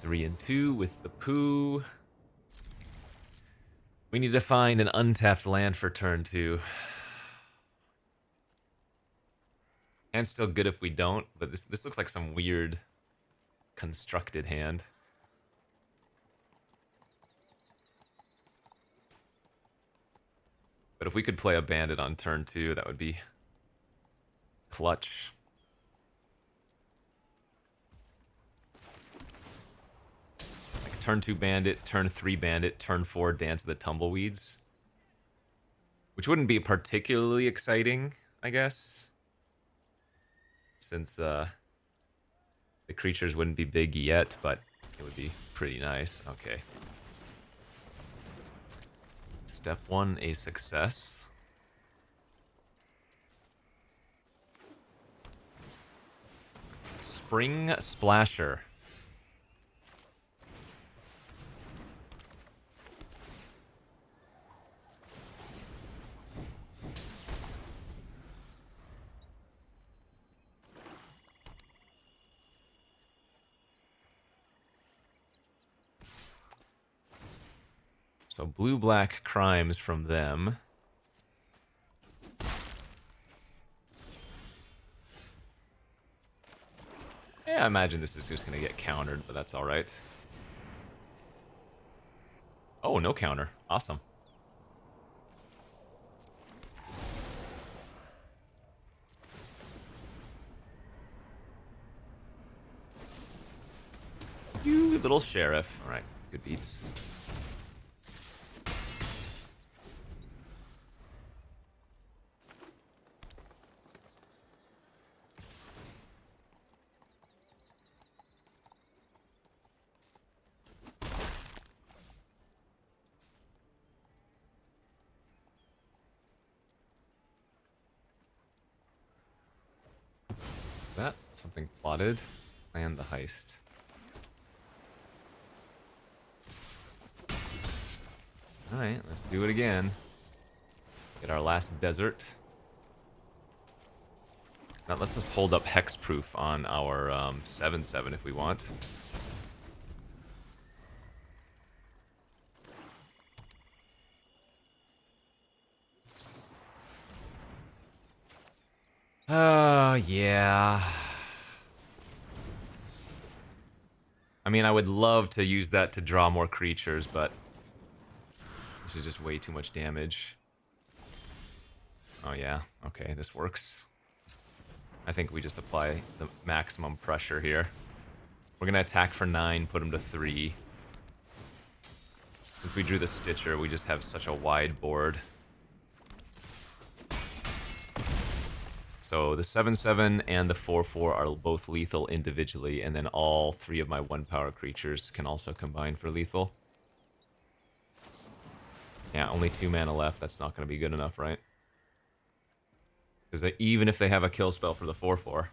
Three and 2 with the poo. We need to find an untapped land for turn 2. And still good if we don't, but this looks like some weird constructed hand. But if we could play a bandit on turn 2, that would be clutch. Like turn 2 bandit, turn 3 bandit, turn 4 dance of the tumbleweeds. Which wouldn't be particularly exciting, I guess. Since the creatures wouldn't be big yet, but it would be pretty nice. Okay. Step 1, a success. Spring Splasher. So blue-black crimes from them. Yeah, I imagine this is just going to get countered, but that's all right. Oh, no counter. Awesome. You little sheriff. All right, good beats. That something plotted. Plan the heist. Alright, let's do it again. Get our last desert. Now let's just hold up hexproof on our 7/7 if we want. Yeah. I mean, I would love to use that to draw more creatures, but this is just way too much damage. Oh yeah, okay, this works. I think we just apply the maximum pressure here. We're gonna attack for 9, put him to 3. Since we drew the Stitcher, we just have such a wide board. So the 7/7 and the 4/4 are both lethal individually, and then all 3 of my 1-power creatures can also combine for lethal. Yeah, only 2 mana left. That's not going to be good enough, right? Because even if they have a kill spell for the 4/4,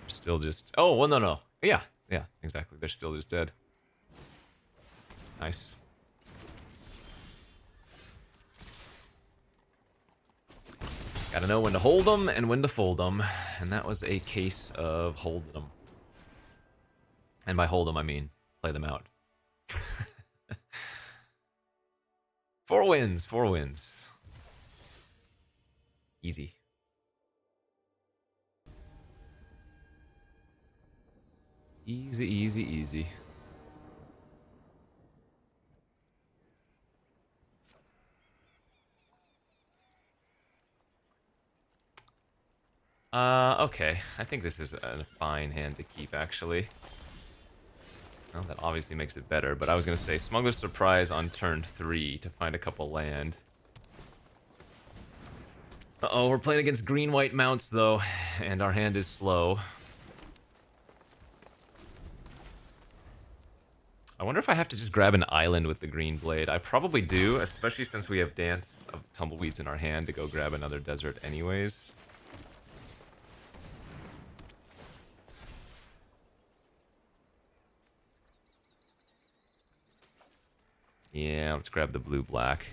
they're still just... Oh, well, no. Yeah, exactly. They're still just dead. Nice. Gotta know when to hold them and when to fold them. And that was a case of hold them. And by hold them, I mean play them out. 4 wins, 4 wins. Easy. Easy, easy, easy. Okay. I think this is a fine hand to keep, actually. Well, that obviously makes it better, but I was gonna say Smuggler's Surprise on turn 3 to find a couple land. Uh-oh, we're playing against green-white mounts, though, and our hand is slow. I wonder if I have to just grab an island with the green blade. I probably do, especially since we have Dance of Tumbleweeds in our hand to go grab another desert anyways. Yeah, let's grab the blue-black,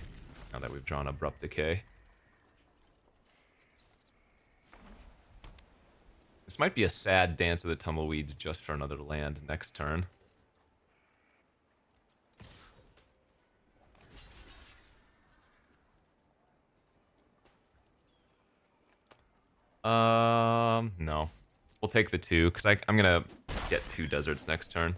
now that we've drawn Abrupt Decay. This might be a sad Dance of the Tumbleweeds just for another land next turn. No. We'll take the 2, because I'm gonna get 2 deserts next turn.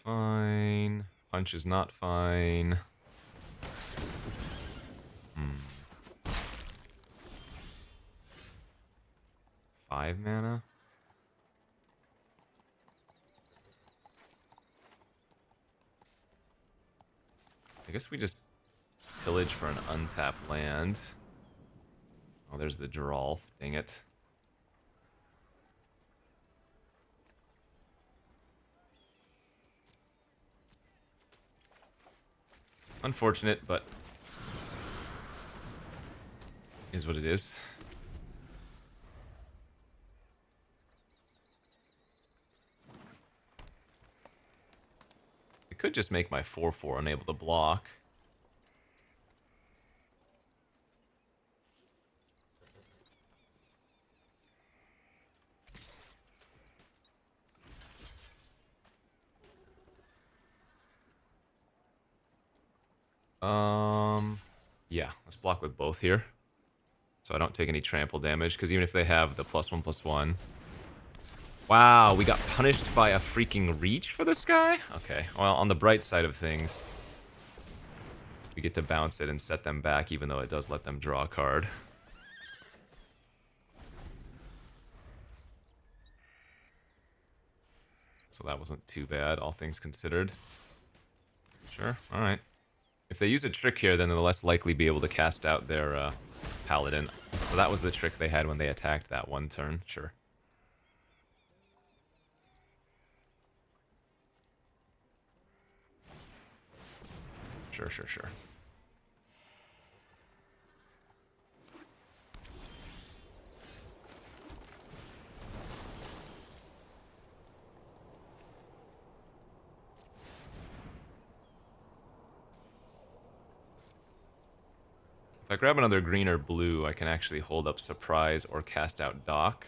Fine. Punch is not fine. 5 mana? I guess we just pillage for an untapped land. Oh, there's the Geralf. Dang it. Unfortunate, but is what it is. It could just make my 4/4 unable to block. Yeah, let's block with both here. So I don't take any trample damage, because even if they have the +1/+1... Wow, we got punished by a freaking reach for this guy? Okay, well, on the bright side of things, we get to bounce it and set them back, even though it does let them draw a card. So that wasn't too bad, all things considered. Sure, alright. If they use a trick here, then they'll less likely be able to cast out their paladin. So that was the trick they had when they attacked that one turn, sure. Sure, sure, sure. If I grab another green or blue, I can actually hold up Surprise or cast out Dock.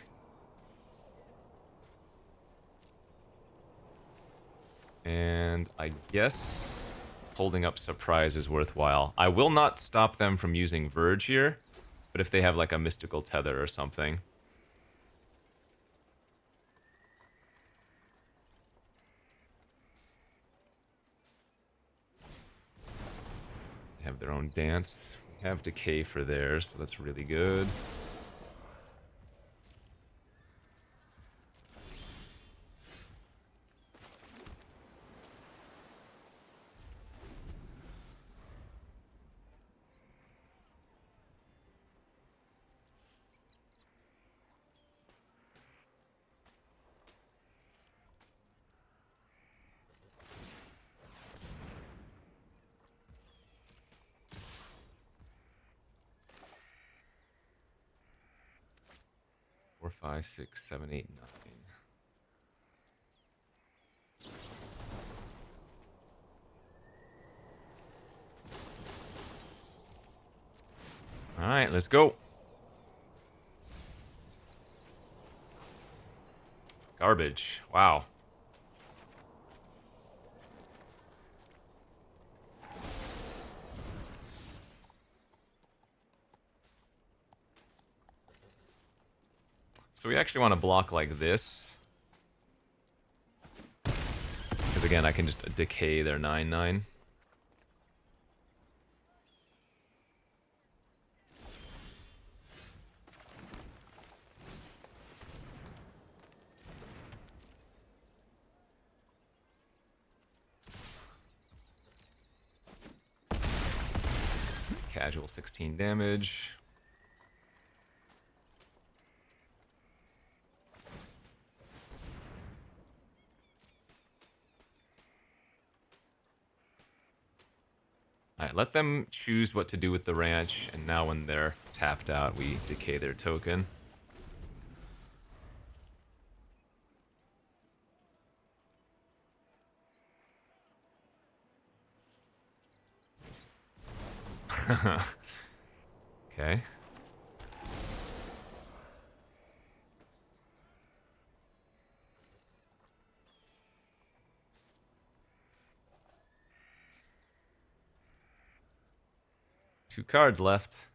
And I guess holding up Surprise is worthwhile. I will not stop them from using Verge here, but if they have like a Mystical Tether or something. They have their own dance. We have Decay for theirs, so that's really good. Four, 5, 6, 7, 8, 9. Alright, let's go. Garbage. Wow. So we actually want to block like this. Because again, I can just decay their 9/9. Casual 16 damage. Alright, let them choose what to do with the ranch, and now when they're tapped out, we decay their token. Okay. Two cards left.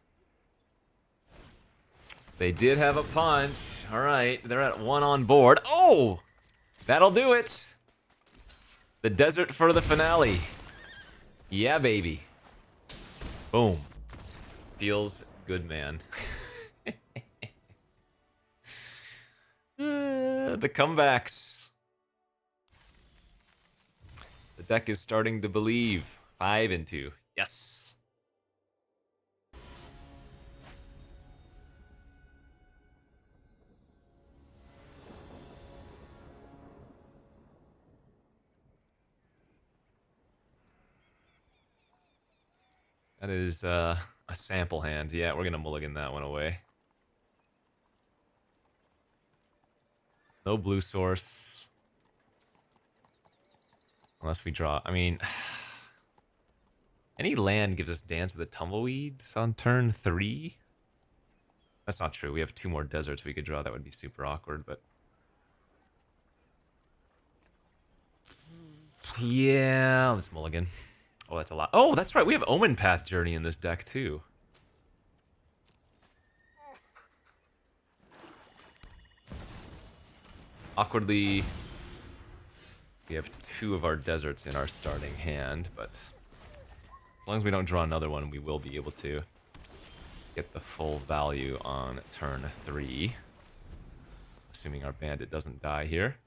They did have a punch. Alright, they're at 1 on board. Oh! That'll do it! The desert for the finale. Yeah, baby. Boom. Feels good, man. The comebacks. The deck is starting to believe. 5 and 2. Yes. That is a sample hand. Yeah, we're gonna mulligan that one away. No blue source. Unless we draw. I mean, any land gives us Dance of the Tumbleweeds on turn 3. That's not true. We have 2 more deserts we could draw. That would be super awkward, but. Yeah, let's mulligan. Oh, that's a lot. Oh, that's right. We have Omen Path Journey in this deck, too. Awkwardly, we have 2 of our deserts in our starting hand, but as long as we don't draw another one, we will be able to get the full value on turn 3. Assuming our bandit doesn't die here.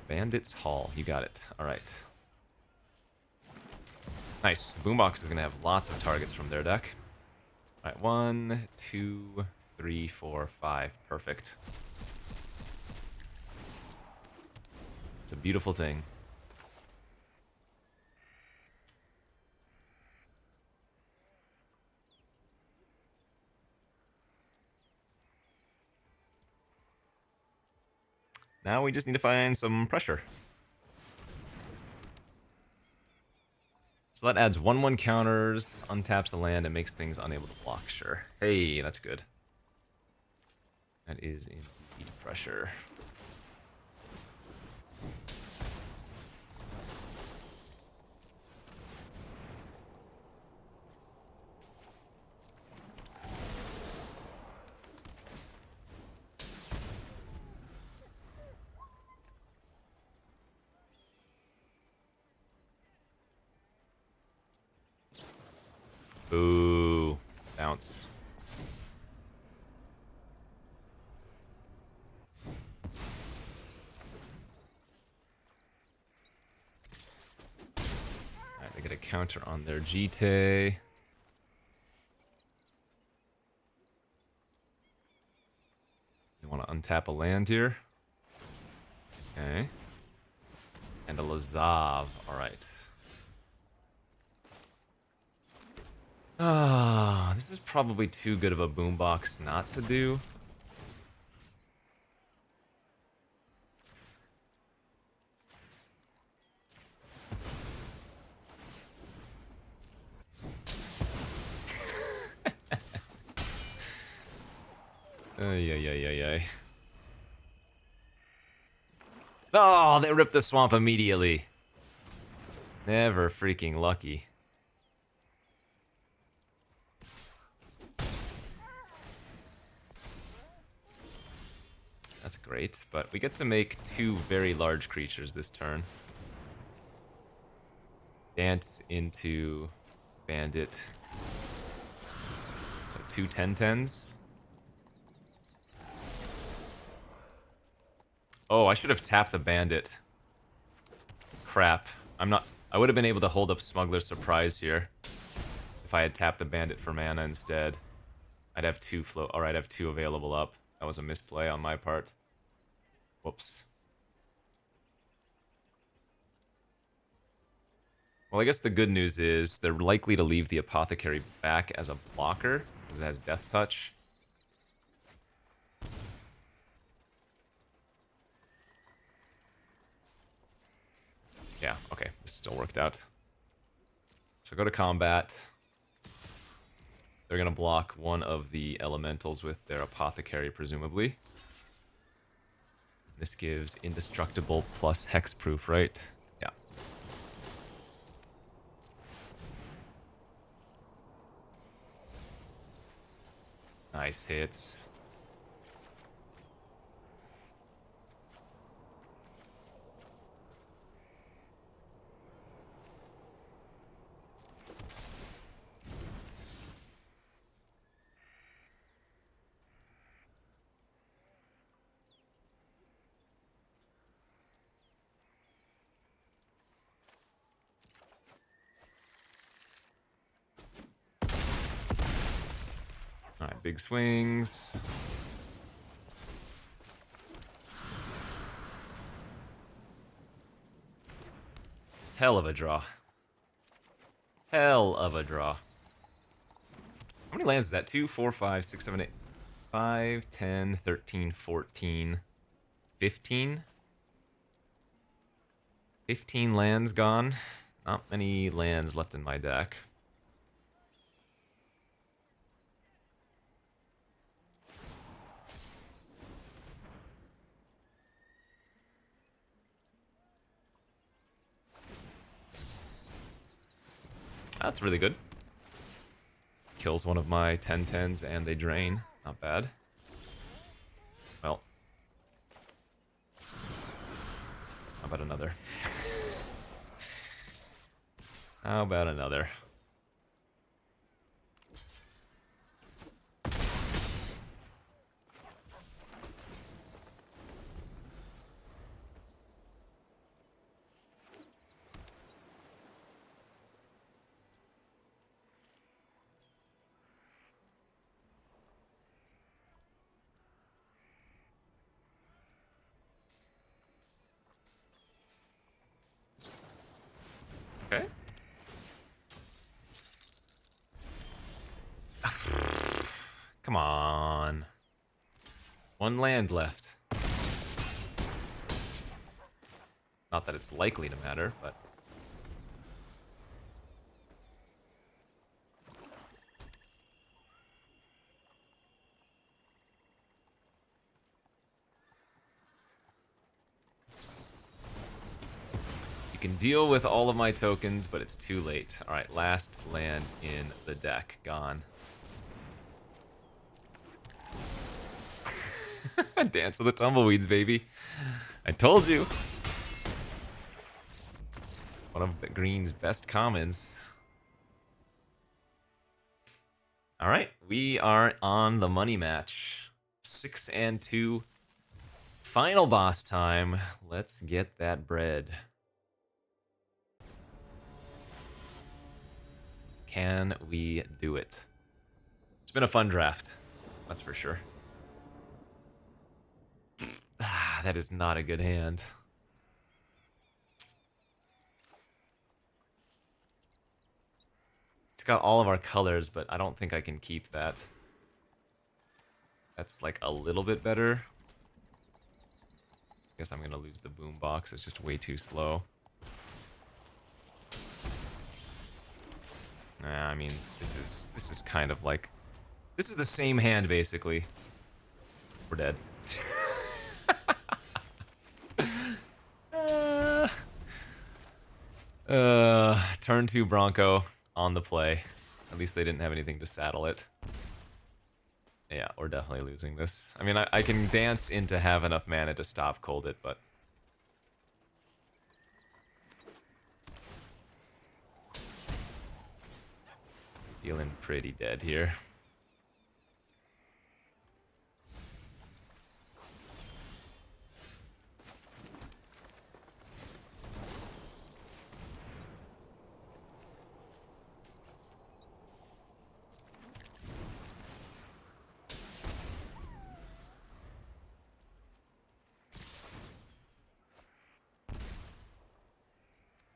Bandits Hall. You got it. All right. Nice. The Boombox is going to have lots of targets from their deck. All right. 1, 2, 3, 4, 5. Perfect. It's a beautiful thing. Now we just need to find some pressure. So that adds 1/1 counters, untaps a land, and makes things unable to block. Sure. Hey, that's good. That is indeed pressure. Ooh, bounce. Alright, they get a counter on their GT. They want to untap a land here. Okay. And a Lazav. Alright. Ah, this is probably too good of a boombox not to do. Ay. Oh, they ripped the swamp immediately. Never freaking lucky. That's great, but we get to make 2 very large creatures this turn. Dance into Bandit. So 2 10/10s. Oh, I should have tapped the Bandit. Crap. I would have been able to hold up Smuggler's Surprise here if I had tapped the Bandit for mana instead. I'd have 2 float. Alright, I have 2 available up. That was a misplay on my part. Whoops. Well, I guess the good news is they're likely to leave the Apothecary back as a blocker, because it has Death Touch. Yeah, okay, this still worked out. So go to combat. They're going to block one of the elementals with their Apothecary, presumably. This gives Indestructible plus Hexproof, right? Yeah. Nice hits. Alright, big swings. Hell of a draw. Hell of a draw. How many lands is that? 2, 4, 5, 6, 7, 8, 5, 10, 13, 14, 15? 15 lands gone. Not many lands left in my deck. That's really good. Kills one of my 10/10s and they drain. Not bad. Well. How about another? How about another? Okay. Come on. One land left. Not that it's likely to matter, but... You can deal with all of my tokens, but it's too late. Alright, last land in the deck. Gone. Dance with the tumbleweeds, baby. I told you. One of the green's best commons. Alright, we are on the money match. 6 and 2. Final boss time. Let's get that bread. Can we do it? It's been a fun draft. That's for sure. Ah, that is not a good hand. It's got all of our colors, but I don't think I can keep that. That's like a little bit better. Guess I'm gonna lose the boombox. It's just way too slow. I mean, this is kind of like, this is the same hand basically. We're dead. Turn 2 Bronco on the play. At least they didn't have anything to saddle it. Yeah, we're definitely losing this. I mean, I can dance in to have enough mana to stop cold it, but... Feeling pretty dead here.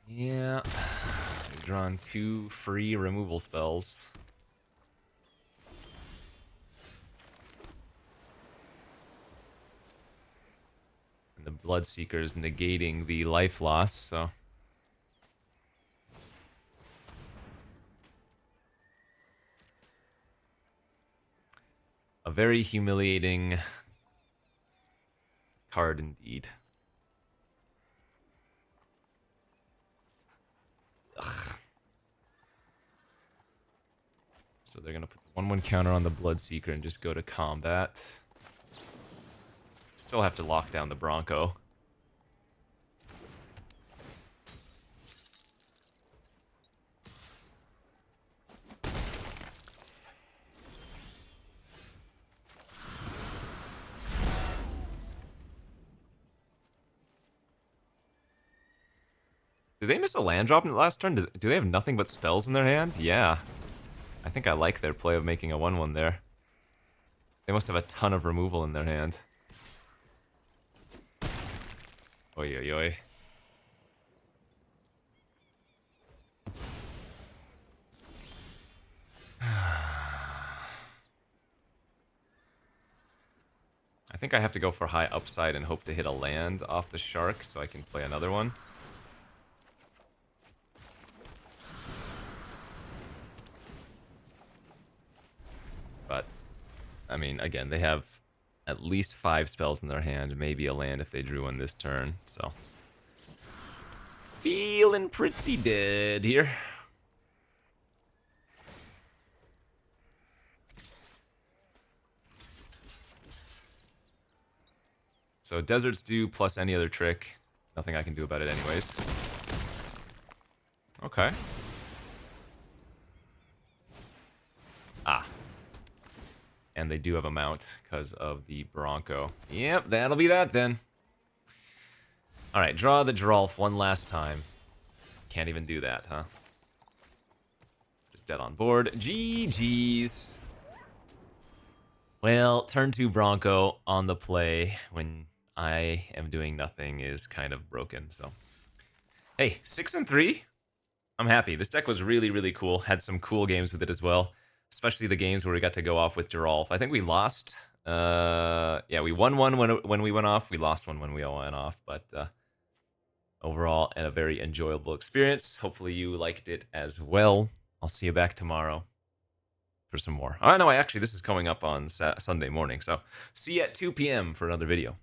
Yeah, I've drawn 2 free removal spells. And the Bloodseeker's negating the life loss, so... A very humiliating card indeed. Ugh. So they're gonna put the 1/1 counter on the Bloodseeker and just go to combat. Still have to lock down the Bronco. Did they miss a land drop in the last turn? Do they have nothing but spells in their hand? Yeah. I think I like their play of making a 1/1 there. They must have a ton of removal in their hand. Oi, oi, oi. I think I have to go for high upside and hope to hit a land off the shark so I can play another one. But, I mean, again, they have at least 5 spells in their hand, maybe a land if they drew one this turn, so... Feeling pretty dead here. So Desert's Dew plus any other trick. Nothing I can do about it anyways. Okay. Ah. And they do have a mount because of the Bronco. Yep, that'll be that then. Alright, draw the Drawlf one last time. Can't even do that, huh? Just dead on board. GG's. Well, turn 2 Bronco on the play when I am doing nothing is kind of broken, so. Hey, 6 and 3? I'm happy. This deck was really, really cool. Had some cool games with it as well, especially the games where we got to go off with Geralf. I think we lost. Yeah, we won one when we went off. We lost one when we went off, but overall, a very enjoyable experience. Hopefully you liked it as well. I'll see you back tomorrow for some more. Oh, no, actually, this is coming up on Sunday morning, so see you at 2 p.m. for another video.